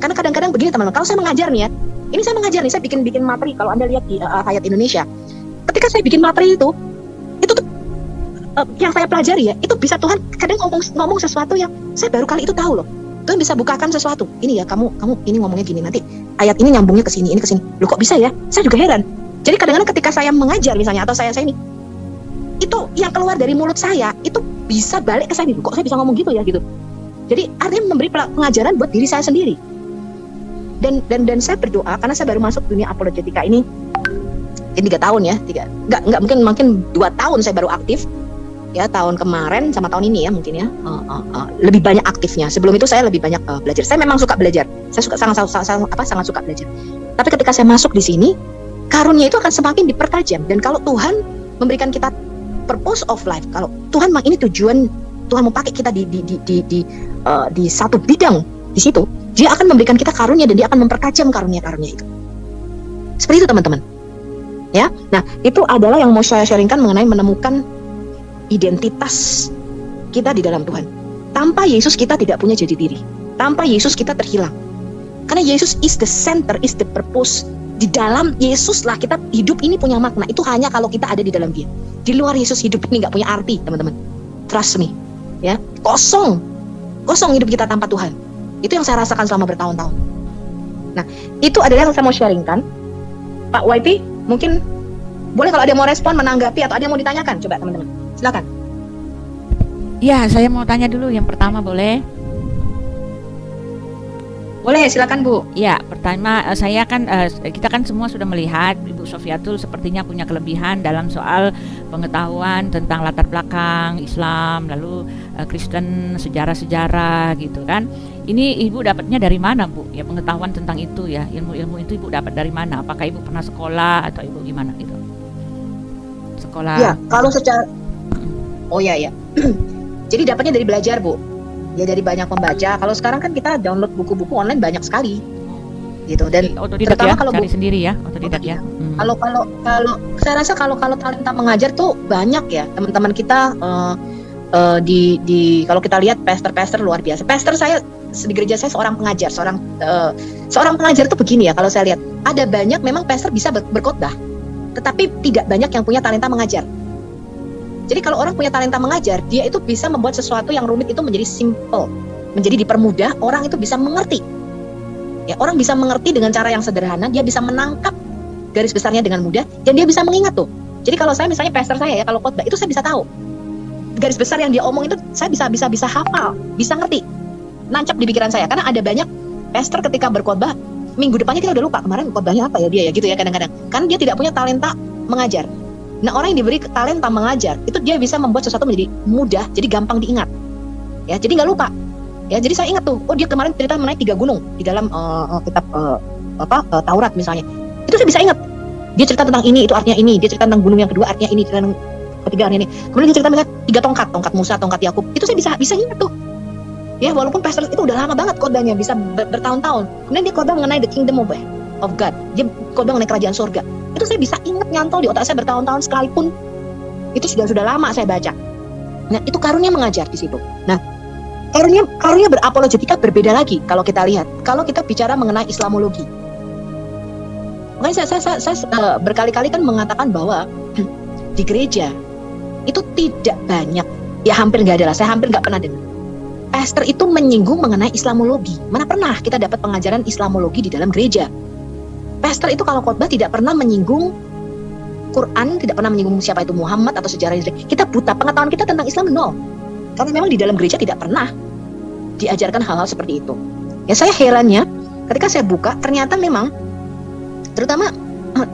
Karena kadang-kadang begini teman-teman, kalau saya mengajar nih ya, ini saya mengajar nih, saya bikin materi. Kalau Anda lihat di Hayat Indonesia, ketika saya bikin materi itu tuh yang saya pelajari ya, itu bisa Tuhan kadang ngomong sesuatu yang saya baru kali itu tahu loh. Tuhan bisa bukakan sesuatu. Ini ya, kamu ini ngomongnya gini, nanti ayat ini nyambungnya ke sini, ini ke sini. Loh kok bisa ya? Saya juga heran. Jadi kadang-kadang ketika saya mengajar misalnya, atau saya ini, itu yang keluar dari mulut saya itu bisa balik ke saya. Kok saya bisa ngomong gitu ya gitu. Jadi artinya memberi pengajaran buat diri saya sendiri. Dan saya berdoa karena saya baru masuk dunia apologetika ini 3 tahun ya, nggak mungkin 2 tahun saya baru aktif ya, tahun kemarin sama tahun ini ya mungkin ya, lebih banyak aktifnya. Sebelum itu saya lebih banyak belajar. Saya memang suka belajar. Saya sangat suka belajar. Tapi ketika saya masuk di sini, karunia itu akan semakin dipertajam. Dan kalau Tuhan memberikan kita purpose of life, kalau Tuhan memang ini tujuan Tuhan mau pakai kita di satu bidang di situ, Dia akan memberikan kita karunia dan Dia akan mempertajam karunia-karunia itu. Seperti itu teman-teman. Ya, nah itu adalah yang mau saya sharingkan mengenai menemukan identitas kita di dalam Tuhan. Tanpa Yesus kita tidak punya jati diri. Tanpa Yesus kita terhilang. Karena Yesus is the center, is the purpose. Di dalam Yesus lah kita hidup ini punya makna. Itu hanya kalau kita ada di dalam Dia. Di luar Yesus hidup ini nggak punya arti, teman-teman. Trust me. Ya, kosong hidup kita tanpa Tuhan. Itu yang saya rasakan selama bertahun-tahun. Nah, itu adalah yang saya mau sharingkan. Pak YP, mungkin boleh kalau ada mau respon, menanggapi, atau ada yang mau ditanyakan, coba teman-teman, silakan. Ya, saya mau tanya dulu yang pertama, boleh? Boleh, silakan Bu. Ya, pertama saya kan kita kan semua sudah melihat Ibu Sofiatul sepertinya punya kelebihan dalam soal pengetahuan tentang latar belakang Islam, lalu Kristen, sejarah-sejarah gitu kan. Ini Ibu dapatnya dari mana, Bu? Ya, pengetahuan tentang itu ya, ilmu-ilmu itu Ibu dapat dari mana? Apakah Ibu pernah sekolah atau Ibu gimana gitu? Sekolah. Ya, kalau secara ya. Jadi dapatnya dari belajar, Bu. Ya dari banyak membaca. Kalau sekarang kan kita download buku-buku online banyak sekali, gitu. Dan otodidak ya, kalau cari sendiri ya, otodidak ya. Kalau saya rasa kalau talenta mengajar tuh banyak ya teman-teman kita. Kalau kita lihat pastor luar biasa. Pastor saya di gereja saya seorang pengajar, seorang pengajar tuh begini ya. Kalau saya lihat ada banyak memang pastor bisa berkhotbah, tetapi tidak banyak yang punya talenta mengajar. Jadi kalau orang punya talenta mengajar, dia itu bisa membuat sesuatu yang rumit itu menjadi simple, menjadi dipermudah, orang itu bisa mengerti. Ya, orang bisa mengerti dengan cara yang sederhana, dia bisa menangkap garis besarnya dengan mudah, dan dia bisa mengingat tuh. Jadi kalau saya misalnya pastor saya ya, kalau khotbah itu saya bisa tahu garis besar yang dia omong itu, saya bisa hafal, bisa ngerti, nancap di pikiran saya. Karena ada banyak pastor ketika berkhotbah, minggu depannya kita udah lupa kemarin khotbahnya apa ya dia ya gitu ya kadang-kadang. Kan dia tidak punya talenta mengajar. Nah, orang yang diberi talenta mengajar itu dia bisa membuat sesuatu menjadi mudah, jadi gampang diingat. Ya, jadi nggak lupa. Ya, jadi saya ingat tuh, oh dia kemarin cerita mengenai 3 gunung di dalam kitab Taurat misalnya. Itu saya bisa ingat. Dia cerita tentang ini, itu artinya ini. Dia cerita tentang gunung yang kedua, artinya ini. Cerita tentang ketiga artinya ini. Kemudian dia cerita misalnya 3 tongkat Musa, tongkat Yakub. Itu saya bisa ingat tuh. Ya, walaupun pastor itu udah lama banget khotbahnya, bisa bertahun-tahun. Kemudian dia khotbah mengenai the kingdom of God. Dia khotbah mengenai kerajaan surga. Itu saya bisa ingat, nyantol di otak saya bertahun-tahun, sekalipun itu sudah lama saya baca. Nah, itu karunia mengajar di situ. Nah, karunia berapologetika berbeda lagi kalau kita lihat. Kalau kita bicara mengenai Islamologi. Makanya saya berkali-kali kan mengatakan bahwa di gereja itu tidak banyak, ya hampir nggak ada lah, saya hampir nggak pernah dengar pastor itu menyinggung mengenai Islamologi. Mana pernah kita dapat pengajaran Islamologi di dalam gereja? Pastor itu kalau khotbah tidak pernah menyinggung Quran, tidak pernah menyinggung siapa itu Muhammad atau sejarah Israel. Kita buta, pengetahuan kita tentang Islam nol. Karena memang di dalam gereja tidak pernah diajarkan hal-hal seperti itu. Ya saya herannya ketika saya buka ternyata memang, terutama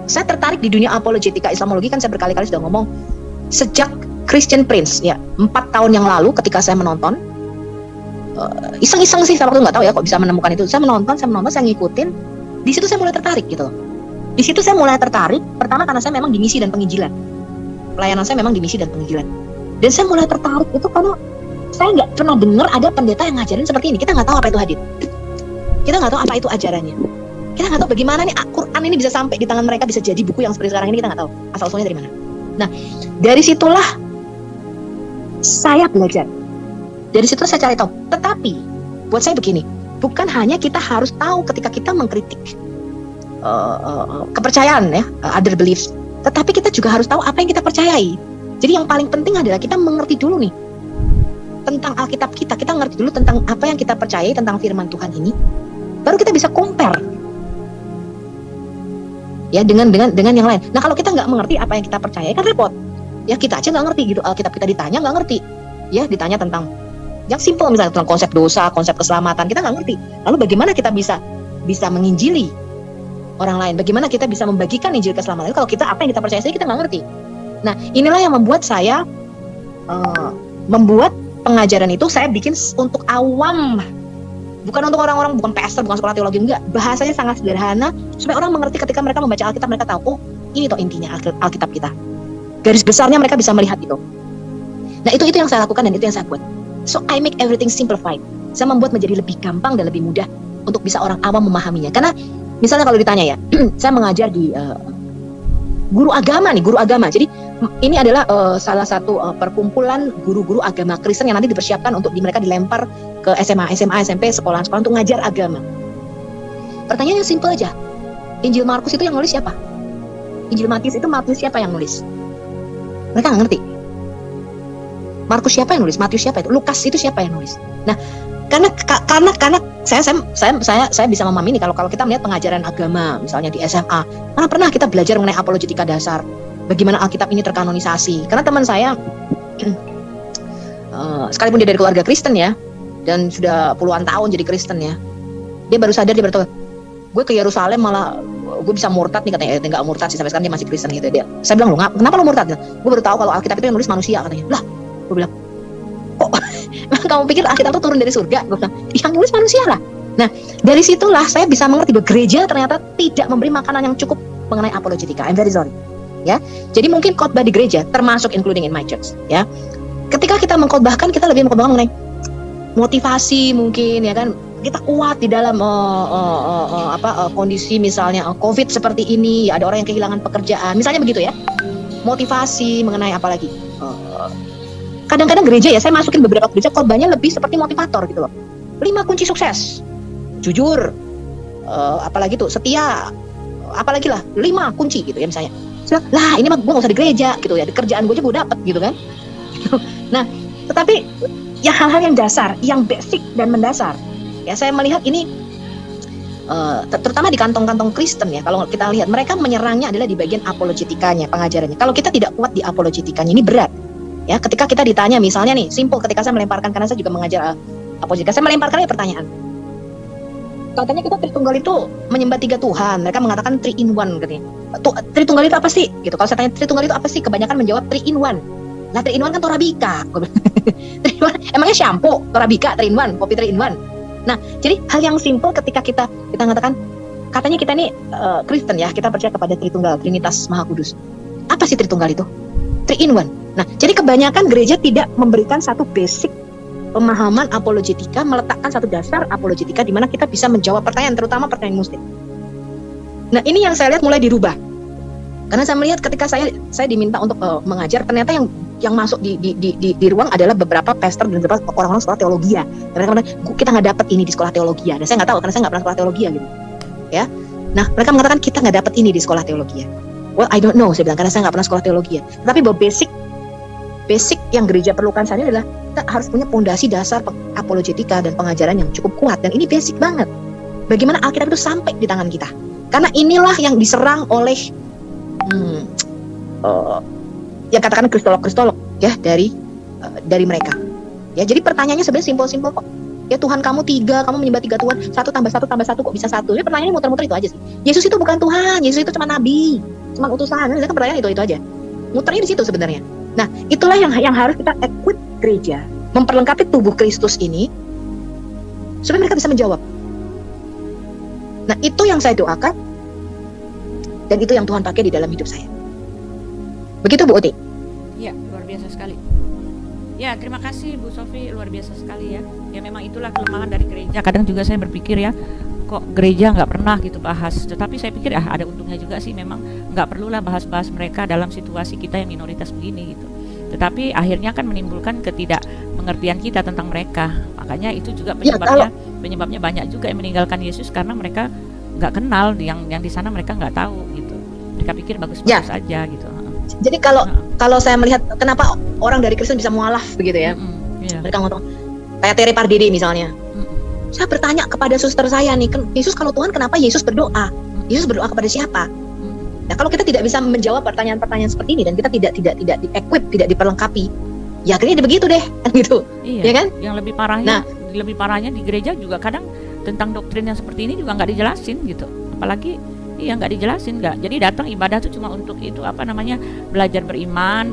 saya tertarik di dunia apologetika Islamologi, kan saya berkali-kali sudah ngomong sejak Christian Prince ya 4 tahun yang lalu ketika saya menonton, iseng-iseng sih, saya waktu nggak tahu ya kok bisa menemukan itu. Saya menonton, saya ngikutin. Di situ saya mulai tertarik gitu loh. Di situ saya mulai tertarik. Pertama karena saya memang di misi dan penginjilan. Pelayanan saya memang di misi dan penginjilan. Dan saya mulai tertarik itu karena saya nggak pernah dengar ada pendeta yang ngajarin seperti ini. Kita nggak tahu apa itu hadits. Kita nggak tahu apa itu ajarannya. Kita nggak tahu bagaimana nih Quran ini bisa sampai di tangan mereka, bisa jadi buku yang seperti sekarang ini. Kita nggak tahu asal-usulnya dari mana. Nah, dari situlah saya belajar. Dari situ saya cari tahu. Tetapi buat saya begini, bukan hanya kita harus tahu ketika kita mengkritik kepercayaan ya, other beliefs, tetapi kita juga harus tahu apa yang kita percayai. Jadi yang paling penting adalah kita mengerti dulu nih tentang Alkitab kita. Kita ngerti dulu tentang apa yang kita percayai tentang firman Tuhan ini, baru kita bisa compare ya dengan yang lain. Nah kalau kita nggak mengerti apa yang kita percayai kan repot. Ya kita aja nggak ngerti gitu, Alkitab kita ditanya nggak ngerti. Ya ditanya tentang yang simple misalnya tentang konsep dosa, konsep keselamatan, kita nggak ngerti. Lalu bagaimana kita bisa menginjili orang lain? Bagaimana kita bisa membagikan Injil keselamatan? Kalau kita apa yang kita percaya saja kita nggak ngerti. Nah inilah yang membuat saya membuat pengajaran itu saya bikin untuk awam, bukan untuk orang-orang, bukan pastor, bukan sekolah teologi, enggak. Bahasanya sangat sederhana supaya orang mengerti. Ketika mereka membaca Alkitab mereka tahu, oh ini toh intinya Alkitab kita. Garis besarnya mereka bisa melihat itu. Nah itu yang saya lakukan dan itu yang saya buat. So I make everything simplified. Saya membuat menjadi lebih gampang dan lebih mudah untuk bisa orang awam memahaminya. Karena misalnya kalau ditanya ya, saya mengajar di guru agama. Jadi ini adalah salah satu perkumpulan guru-guru agama Kristen yang nanti dipersiapkan untuk mereka dilempar ke SMA, SMP, sekolah-sekolah untuk ngajar agama. Pertanyaannya simple aja. Injil Markus itu yang nulis siapa? Injil Matius siapa yang nulis? Mereka nggak ngerti. Markus siapa yang nulis? Matius siapa itu? Lukas itu siapa yang nulis? Nah, karena saya bisa memahami ini kalau kita melihat pengajaran agama misalnya di SMA, karena pernah kita belajar mengenai apologetika dasar, bagaimana Alkitab ini terkanonisasi. Karena teman saya sekalipun dia dari keluarga Kristen ya, dan sudah puluhan tahun jadi Kristen ya, dia baru sadar, dia baru tahu, gue ke Yerusalem malah gue bisa murtad nih katanya. Nggak murtad sih, sampai sekarang dia masih Kristen gitu. Saya bilang, lo kenapa lo murtad? Gue baru tahu kalau Alkitab itu yang nulis manusia katanya. Lah, gue bilang, kok kamu pikir Alkitab itu turun dari surga? Gue bilang, yang nulis manusia lah. Nah dari situlah saya bisa mengerti bahwa gereja ternyata tidak memberi makanan yang cukup mengenai apologetika. I'm very sorry ya. Jadi mungkin khotbah di gereja termasuk including in my church ya, ketika kita mengkhotbahkan, kita lebih mengkhotbahkan mengenai motivasi mungkin ya kan. Kita kuat di dalam kondisi misalnya COVID seperti ini, ada orang yang kehilangan pekerjaan misalnya begitu ya. Motivasi mengenai apa lagi, kadang-kadang gereja ya, saya masukin beberapa gereja khotbahnya lebih seperti motivator gitu loh. 5 kunci sukses, jujur, apalagi tuh setia, apalagi lah 5 kunci gitu ya misalnya. Lah ini mah gue gak usah di gereja gitu ya, di kerjaan gue aja gue dapet gitu kan. Nah tetapi ya hal-hal yang dasar, yang basic dan mendasar ya, saya melihat ini terutama di kantong-kantong Kristen ya. Kalau kita lihat mereka menyerangnya adalah di bagian apologetikanya, pengajarannya. Kalau kita tidak kuat di apologetikanya ini berat ya. Ketika kita ditanya misalnya nih, simple, ketika saya melemparkan, karena saya juga mengajar apologetika, saya melemparkan pertanyaan, katanya kita Tritunggal itu menyembah 3 Tuhan. Mereka mengatakan 3 in 1 katanya. Tritunggal itu apa sih? Gitu. Kalau saya tanya Tritunggal itu apa sih, kebanyakan menjawab 3 in 1. Nah 3 in 1 kan Torabika. 3 in 1 emangnya shampoo, Torabika 3 in 1, kopi 3 in 1. Nah jadi hal yang simple ketika kita mengatakan, katanya kita ini Kristen ya, kita percaya kepada Tritunggal, Trinitas Maha Kudus. Apa sih Tritunggal itu? 3 in 1. Nah jadi kebanyakan gereja tidak memberikan satu basic pemahaman apologetika, meletakkan satu dasar apologetika di mana kita bisa menjawab pertanyaan, terutama pertanyaan muslim. Nah ini yang saya lihat mulai dirubah, karena saya melihat ketika saya diminta untuk mengajar, ternyata yang masuk di ruang adalah beberapa pastor dan beberapa orang-orang sekolah teologi ya. Mereka mengatakan, kita nggak dapat ini di sekolah teologi ya. Dan saya nggak tahu karena saya nggak pernah sekolah teologi ya gitu. Ya, nah mereka mengatakan kita nggak dapat ini di sekolah teologi ya. Well I don't know, saya bilang, karena saya nggak pernah sekolah teologi ya. Tapi bahwa basic yang gereja perlukan saat ini adalah kita harus punya fondasi dasar apologetika dan pengajaran yang cukup kuat, dan ini basic banget. Bagaimana Alkitab itu sampai di tangan kita? Karena inilah yang diserang oleh yang katakan kristolog ya dari mereka. Ya, jadi pertanyaannya sebenarnya simpel-simpel kok. Ya Tuhan kamu 3, kamu menyembah 3 Tuhan, 1 tambah 1 tambah 1 kok bisa 1? Ya pertanyaannya muter-muter itu aja sih. Yesus itu bukan Tuhan, Yesus itu cuma nabi, cuma utusan. Kan pertanyaan itu aja. Muternya di situ sebenarnya. Nah, itulah yang harus kita equip gereja, memperlengkapi tubuh Kristus ini supaya mereka bisa menjawab. Nah, itu yang saya doakan dan itu yang Tuhan pakai di dalam hidup saya. Begitu Bu Uti? Ya, luar biasa sekali. Ya, terima kasih Bu Sofi, luar biasa sekali ya. Ya memang itulah kelemahan dari gereja. Kadang juga saya berpikir ya, kok gereja nggak pernah gitu bahas. Tetapi saya pikir ada untungnya juga sih, memang nggak perlulah bahas-bahas mereka dalam situasi kita yang minoritas begini gitu. Tetapi akhirnya kan menimbulkan ketidakmengertian kita tentang mereka. Makanya itu juga penyebabnya banyak juga yang meninggalkan Yesus karena mereka nggak kenal, yang di sana mereka nggak tahu gitu. Mereka pikir bagus-bagus aja gitu. Jadi kalau saya melihat kenapa orang dari Kristen bisa mualaf begitu ya, mereka ngomong kayak Terry Pardede misalnya. Saya bertanya kepada suster saya nih, Yesus kalau Tuhan kenapa Yesus berdoa? Yesus berdoa kepada siapa? Nah, kalau kita tidak bisa menjawab pertanyaan-pertanyaan seperti ini dan kita tidak di-equip, tidak diperlengkapi, ya akhirnya begitu deh, kan gitu. Iya, ya kan? Yang lebih parahnya di gereja juga kadang tentang doktrin yang seperti ini juga nggak dijelasin gitu. Apalagi nggak dijelasin, nggak. Jadi datang ibadah tuh cuma untuk itu belajar beriman,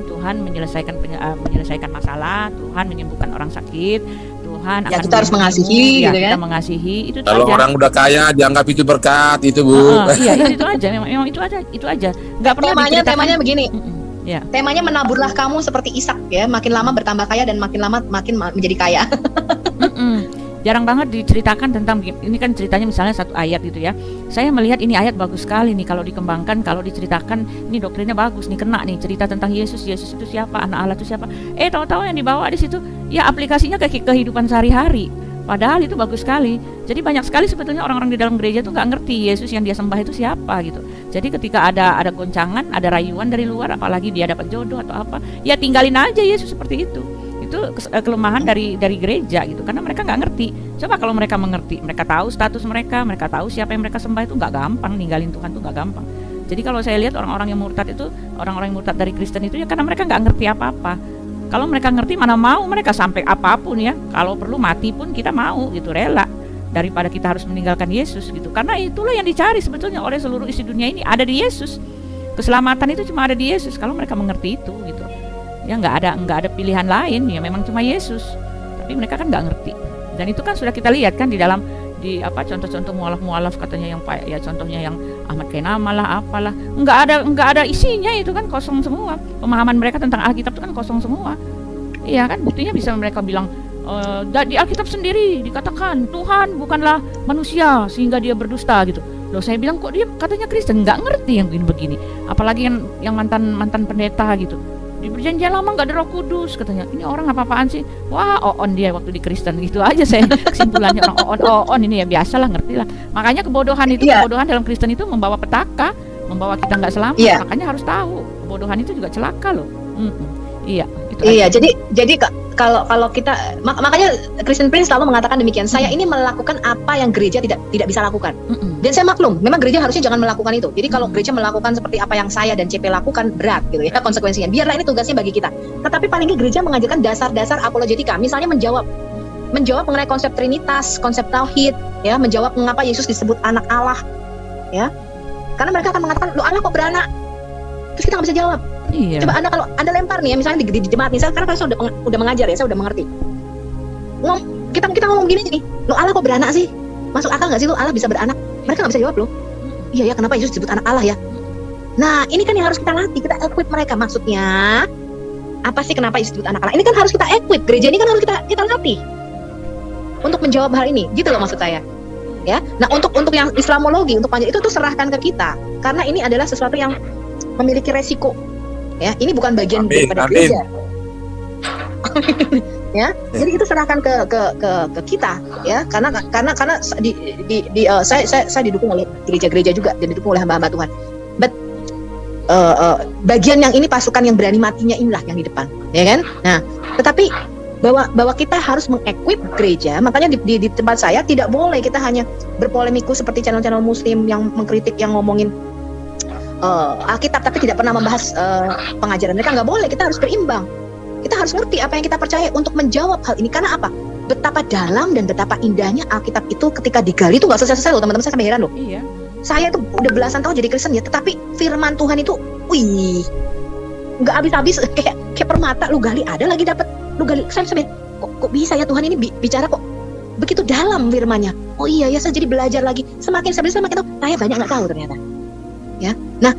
Tuhan menyelesaikan masalah, Tuhan menyembuhkan orang sakit, Tuhan akan kita harus mengasihi, gitu kita kan? mengasihi itu. Kalau orang udah kaya dianggap itu berkat itu Bu. Iya itu aja, memang itu aja. Nggak pernah temanya begini. Ya. Temanya menaburlah kamu seperti Ishak ya, makin lama bertambah kaya dan makin lama makin menjadi kaya. Jarang banget diceritakan tentang ini kan ceritanya misalnya satu ayat gitu ya. Saya melihat ini ayat bagus sekali nih kalau dikembangkan, kalau diceritakan ini doktrinnya bagus nih, kena nih cerita tentang Yesus itu siapa, anak Allah itu siapa. Tahu-tahu yang dibawa di situ ya aplikasinya ke kehidupan sehari-hari. Padahal itu bagus sekali. Jadi banyak sekali sebetulnya orang-orang di dalam gereja tuh nggak ngerti Yesus yang dia sembah itu siapa gitu. Jadi ketika ada goncangan, ada rayuan dari luar, apalagi dia dapat jodoh atau apa, ya tinggalin aja Yesus seperti itu. Itu kelemahan dari gereja gitu, karena mereka nggak ngerti. Coba kalau mereka mengerti, mereka tahu status mereka tahu siapa yang mereka sembah, itu nggak gampang ninggalin Tuhan tuh nggak gampang. Jadi kalau saya lihat orang-orang yang murtad itu, orang-orang yang murtad dari Kristen itu ya karena mereka nggak ngerti apa-apa. Kalau mereka ngerti mana mau mereka sampai apapun ya, kalau perlu mati pun kita mau gitu, rela daripada kita harus meninggalkan Yesus gitu. Karena itulah yang dicari sebetulnya oleh seluruh isi dunia ini, ada di Yesus. Keselamatan itu cuma ada di Yesus kalau mereka mengerti itu gitu. Ya nggak ada pilihan lain, ya memang cuma Yesus. Tapi mereka kan nggak ngerti. Dan itu kan sudah kita lihat kan di dalam contoh-contoh mualaf katanya yang ya contohnya yang Ahmad Kainama lah apalah, nggak ada isinya, itu kan kosong semua. Pemahaman mereka tentang Alkitab itu kan kosong semua. Iya kan, buktinya bisa mereka bilang di Alkitab sendiri dikatakan Tuhan bukanlah manusia sehingga dia berdusta gitu. Loh, saya bilang kok dia katanya Kristen nggak ngerti yang begini-begini. Apalagi yang mantan pendeta gitu. Di perjanjian lama nggak ada Roh Kudus katanya. Ini orang apa-apaan sih? Wah, on dia waktu di Kristen gitu aja saya kesimpulannya orang on ini ya biasalah, ngerti lah. Makanya kebodohan dalam Kristen itu membawa petaka, membawa kita nggak selamat. Makanya harus tahu kebodohan itu juga celaka loh. Iya. Iya, jadi kalau kita makanya Christian Prince selalu mengatakan demikian. Saya ini melakukan apa yang gereja tidak bisa lakukan. Dan saya maklum, memang gereja harusnya jangan melakukan itu. Jadi kalau gereja melakukan seperti apa yang saya dan CP lakukan, berat gitu ya konsekuensinya. Biarlah ini tugasnya bagi kita. Tetapi paling nggak gereja mengajarkan dasar-dasar apologetika. Misalnya menjawab mengenai konsep Trinitas, konsep tauhid, ya, menjawab mengapa Yesus disebut anak Allah, ya. Karena mereka akan mengatakan, "Loh, Allah kok beranak?" Terus kita nggak bisa jawab. Iya. Coba Anda kalau Anda lempar nih ya, misalnya di jemaat nih, karena saya udah mengajar ya, saya udah mengerti. Kita ngomong gini nih, "Loh, Allah kok beranak sih? Masuk akal nggak sih lo Allah bisa beranak?" Mereka nggak bisa jawab loh. Iya ya, kenapa Yesus disebut anak Allah ya? Nah, ini kan yang harus kita latih, kita equip mereka. Maksudnya apa sih kenapa Yesus disebut anak Allah? Ini kan harus kita equip, gereja ini kan harus kita latih untuk menjawab hal ini, gitu loh maksud saya. Ya, nah untuk yang Islamologi, untuk panjang itu tuh serahkan ke kita, karena ini adalah sesuatu yang memiliki resiko. Ya, ini bukan bagian daripada gereja. Ya, jadi itu serahkan ke kita, ya, karena saya didukung oleh gereja-gereja juga dan didukung oleh hamba-hamba Tuhan. But bagian yang ini pasukan yang berani matinya inilah yang di depan, ya kan? Nah, tetapi bahwa kita harus mengequip gereja, makanya di tempat saya tidak boleh kita hanya berpolemikus seperti channel-channel Muslim yang mengkritik, yang ngomongin Alkitab tapi tidak pernah membahas pengajaran mereka. Nggak boleh, kita harus berimbang. Kita harus ngerti apa yang kita percaya untuk menjawab hal ini. Karena apa? Betapa dalam dan betapa indahnya Alkitab itu ketika digali itu nggak selesai-selesai loh teman-teman. Saya sampai heran loh. Iya. Saya tuh udah belasan tahun jadi Kristen ya, tetapi firman Tuhan itu, wih, nggak habis-habis, kayak permata lu gali ada lagi dapat, lu gali sampai kok bisa ya Tuhan ini bicara kok begitu dalam firman-Nya. Oh iya ya, saya jadi belajar lagi. Semakin saya belajar semakin tahu, saya banyak nggak tahu ternyata. Ya, nah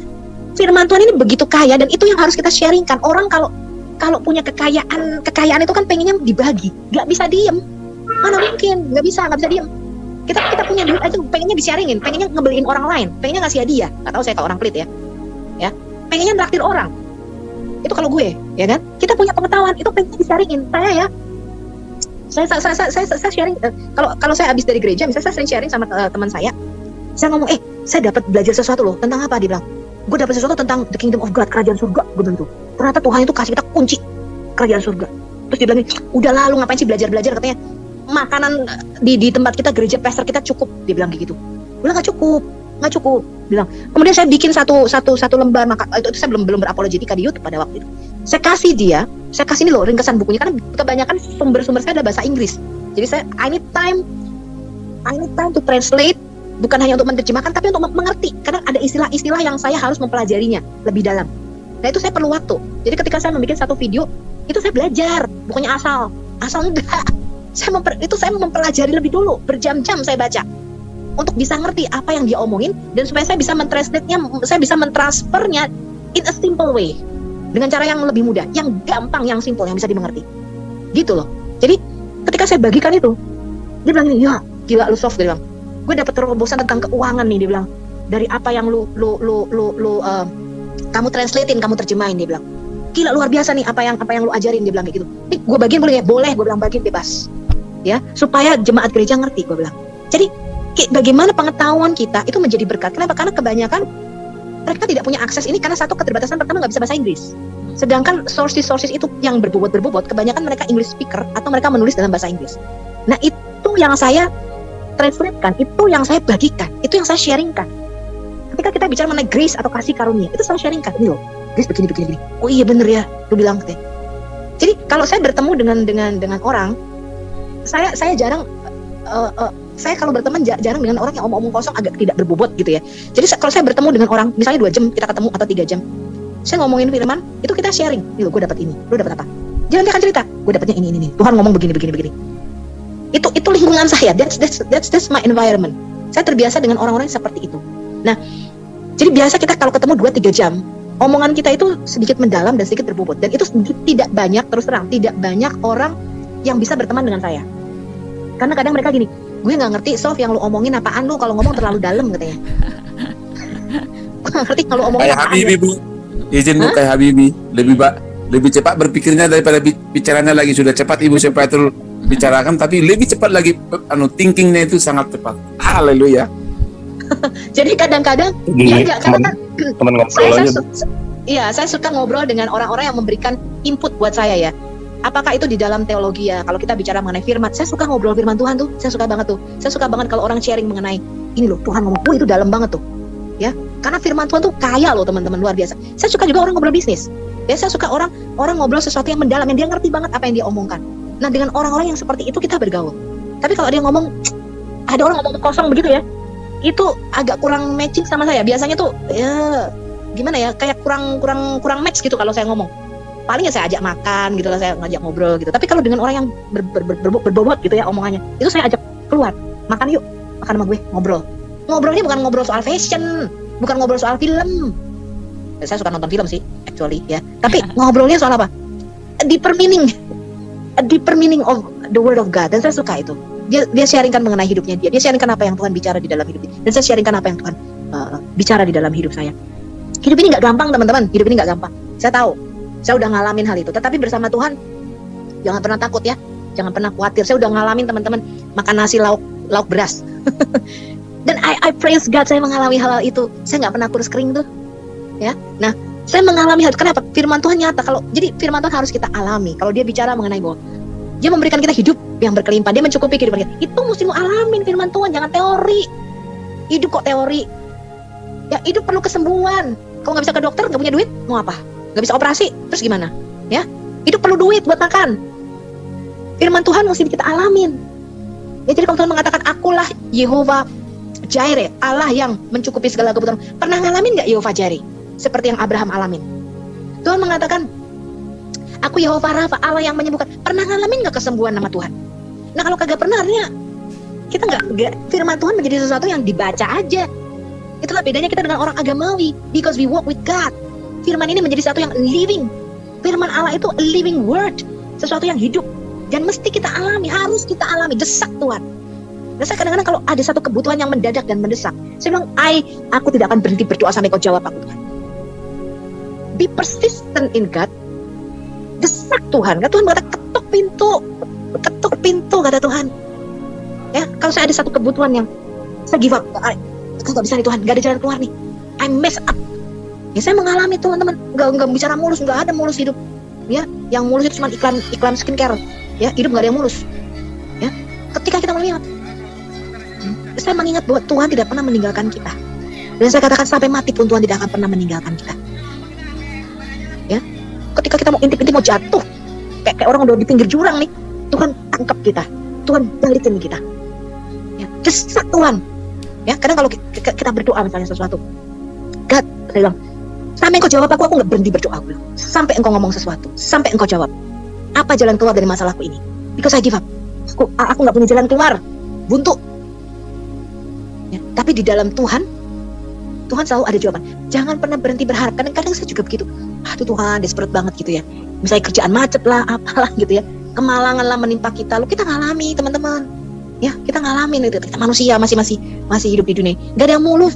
firman Tuhan ini begitu kaya dan itu yang harus kita sharingkan. Orang kalau punya kekayaan itu kan pengennya dibagi, nggak bisa diem. Mana mungkin, nggak bisa diem. Kita punya duit aja pengennya di-sharingin, pengennya ngebeliin orang lain, pengennya ngasih hadiah. Nggak tahu saya kalau orang pelit ya, pengennya nraktir orang. Itu kalau gue, ya kan? Kita punya pengetahuan, itu pengennya di-sharingin. Saya sharing. Kalau saya habis dari gereja, misalnya saya sering sharing sama teman saya ngomong, saya dapat belajar sesuatu loh. Tentang apa? Dia bilang, gue dapat sesuatu tentang the kingdom of God, kerajaan surga. Gue bilang tuh, ternyata Tuhan itu kasih kita kunci kerajaan surga. Terus dia bilang, udah lalu ngapain sih belajar katanya. Makanan di tempat kita, gereja pastor kita cukup, dia bilang kayak gitu. Bilang nggak cukup, bilang. Kemudian saya bikin satu lembar itu saya belum berapologetika di YouTube pada waktu itu. Saya kasih ini loh ringkasan bukunya, karena kebanyakan sumber-sumber saya adalah bahasa Inggris. Jadi I need time to translate, bukan hanya untuk menerjemahkan tapi untuk mengerti, karena ada istilah-istilah yang saya harus mempelajarinya lebih dalam. Nah itu saya perlu waktu. Jadi ketika saya membuat satu video itu saya belajar, bukannya asal enggak. Saya mempelajari lebih dulu, berjam-jam saya baca untuk bisa ngerti apa yang dia omongin, dan supaya saya bisa mentranslate-nya, saya bisa mentransfernya in a simple way, dengan cara yang lebih mudah, yang gampang, yang simple, yang bisa dimengerti. Gitu loh. Jadi ketika saya bagikan itu, dia bilang ini, ya gila lu Sof, dia bilang, gue dapat terobosan tentang keuangan nih, dia bilang, dari apa yang kamu translatein, kamu terjemahin, dia bilang, gila luar biasa nih apa yang lu ajarin, dia bilang kayak gitu. Nih gue bagiin boleh ya? Boleh, gue bilang bagiin bebas. Ya, supaya jemaat gereja ngerti, gue bilang. Jadi bagaimana pengetahuan kita itu menjadi berkat. Kenapa? Karena kebanyakan mereka tidak punya akses ini karena satu keterbatasan pertama, nggak bisa bahasa Inggris. Sedangkan sources itu yang berbobot, kebanyakan mereka English speaker atau mereka menulis dalam bahasa Inggris. Nah itu yang saya translatekan, itu yang saya bagikan, itu yang saya sharingkan. Ketika kita bicara mengenai grace atau kasih karunia, itu saya sharingkan, ini loh, grace begini. Oh iya bener ya, lu bilang katanya. Jadi kalau saya bertemu dengan orang, saya jarang, saya kalau berteman jarang dengan orang yang omong kosong, agak tidak berbobot gitu ya. Jadi kalau saya bertemu dengan orang, misalnya 2 jam kita ketemu atau 3 jam, saya ngomongin firman, itu kita sharing. Nih lo, gue dapat ini, lo dapat apa? Jangan dia akan cerita, gue dapatnya ini. Tuhan ngomong begini. Itu lingkungan saya. That's my environment. Saya terbiasa dengan orang-orang seperti itu. Nah, jadi biasa kita kalau ketemu 2-3 jam, omongan kita itu sedikit mendalam dan sedikit berbobot. Dan itu tidak banyak, terus terang, tidak banyak orang yang bisa berteman dengan saya. Karena kadang mereka gini, gue nggak ngerti Sof yang lu omongin apaan, lu kalau ngomong terlalu dalam katanya. Gue nggak ngerti kalau omongin kayak apaan. Habibi bu, izin bu, kayak Habibi lebih cepat berpikirnya daripada bicaranya lagi. Sudah cepat ibu supaya itu bicarakan, tapi lebih cepat lagi thinkingnya itu sangat cepat. Haleluya. Jadi kadang-kadang teman ngobrol aja. Saya suka ngobrol dengan orang-orang yang memberikan input buat saya ya. Apakah itu di dalam teologi ya? Kalau kita bicara mengenai firman, saya suka ngobrol firman Tuhan tuh. Saya suka banget tuh. Saya suka banget kalau orang sharing mengenai ini loh, Tuhan ngomong, itu dalam banget tuh. Ya, karena firman Tuhan tuh kaya loh teman-teman, luar biasa. Saya suka juga orang ngobrol bisnis. Ya, saya suka orang ngobrol sesuatu yang mendalam, yang dia ngerti banget apa yang dia omongkan. Nah, dengan orang-orang yang seperti itu kita bergaul. Tapi kalau dia ngomong, ada orang ngomong kosong begitu ya, itu agak kurang matching sama saya. Biasanya tuh ya gimana ya, kayak kurang match gitu kalau saya ngomong. Paling ya saya ajak makan gitu lah, saya ngajak ngobrol gitu. Tapi kalau dengan orang yang berbobot gitu ya omongannya, itu saya ajak keluar, makan yuk, makan sama gue, ngobrol. Ngobrolnya bukan ngobrol soal fashion, bukan ngobrol soal film. Saya suka nonton film sih, actually ya. Tapi ngobrolnya soal apa? Deeper meaning of the word of God. Dan saya suka itu. Dia sharingkan mengenai hidupnya dia sharingkan apa yang Tuhan bicara di dalam hidupnya. Dan saya sharingkan apa yang Tuhan bicara di dalam hidup saya. Hidup ini nggak gampang teman-teman, hidup ini nggak gampang. Saya tahu, saya udah ngalamin hal itu. Tetapi bersama Tuhan, jangan pernah takut ya, jangan pernah khawatir. Saya udah ngalamin teman-teman makan nasi lauk beras. Dan I praise God, saya mengalami hal itu. Saya nggak pernah kurus kering tuh, ya. Nah, saya mengalami hal itu. Kenapa? Firman Tuhan nyata. Jadi firman Tuhan harus kita alami. Kalau dia bicara mengenai bahwa dia memberikan kita hidup yang berkelimpahan, dia mencukupi kehidupan kita. Itu mesti lu alamin firman Tuhan, jangan teori. Hidup kok teori? Ya, hidup perlu kesembuhan. Kalau nggak bisa ke dokter, nggak punya duit, mau apa? Nggak bisa operasi, terus gimana? Ya, Hidup perlu duit buat makan. Firman Tuhan mesti kita alamin. Ya, jadi kalau Tuhan mengatakan akulah Yehova Jireh, Allah yang mencukupi segala kebutuhan. Pernah ngalamin nggak Yehova Jireh? Seperti yang Abraham alamin. Tuhan mengatakan, aku Yehova Rafa, Allah yang menyembuhkan. Pernah ngalamin nggak kesembuhan nama Tuhan? Nah kalau kagak pernah, artinya kita nggak, firman Tuhan menjadi sesuatu yang dibaca aja. Itulah bedanya kita dengan orang agamawi. Because we walk with God. Firman ini menjadi sesuatu yang living. Firman Allah itu a living word, sesuatu yang hidup. Dan mesti kita alami, harus kita alami. Desak Tuhan. Dan saya kadang-kadang kalau ada satu kebutuhan yang mendadak dan mendesak, saya bilang, aku tidak akan berhenti berdoa sampai kau jawab aku Tuhan. Be persistent in God. Desak Tuhan. Tuhan berkata, ketuk pintu kata Tuhan. Ya, kalau saya ada satu kebutuhan yang saya give up, nggak bisa nih Tuhan, nggak ada jalan keluar nih, I mess up. Ya saya mengalami teman-teman, nggak bicara mulus, nggak ada mulus hidup. Ya, yang mulus itu cuma iklan skincare. Ya, hidup nggak ada yang mulus. Ya, ketika kita melihat, saya mengingat bahwa Tuhan tidak pernah meninggalkan kita. Dan saya katakan sampai mati pun Tuhan tidak akan pernah meninggalkan kita. Ya, ketika kita mau intip-intip mau jatuh, kayak orang udah di pinggir jurang nih, Tuhan tangkap kita, Tuhan balikin kita. Ya, desak Tuhan. Ya, kadang kalau kita berdoa misalnya sesuatu, God, saya bilang, sampai engkau jawab aku nggak berhenti berdoa. Aku bilang, sampai engkau ngomong sesuatu, sampai engkau jawab. Apa jalan keluar dari masalahku ini? Because I give up. Aku nggak punya jalan keluar, buntu. Ya, tapi di dalam Tuhan selalu ada jawaban. Jangan pernah berhenti berharap. Kadang-kadang saya juga begitu. Aduh Tuhan, desperate banget gitu ya. Misalnya kerjaan macet lah, apalah gitu ya. Kemalangan lah menimpa kita. Lalu kita ngalami teman-teman. Ya, kita ngalamin itu. Kita manusia masih hidup di dunia. Gak ada yang mulus.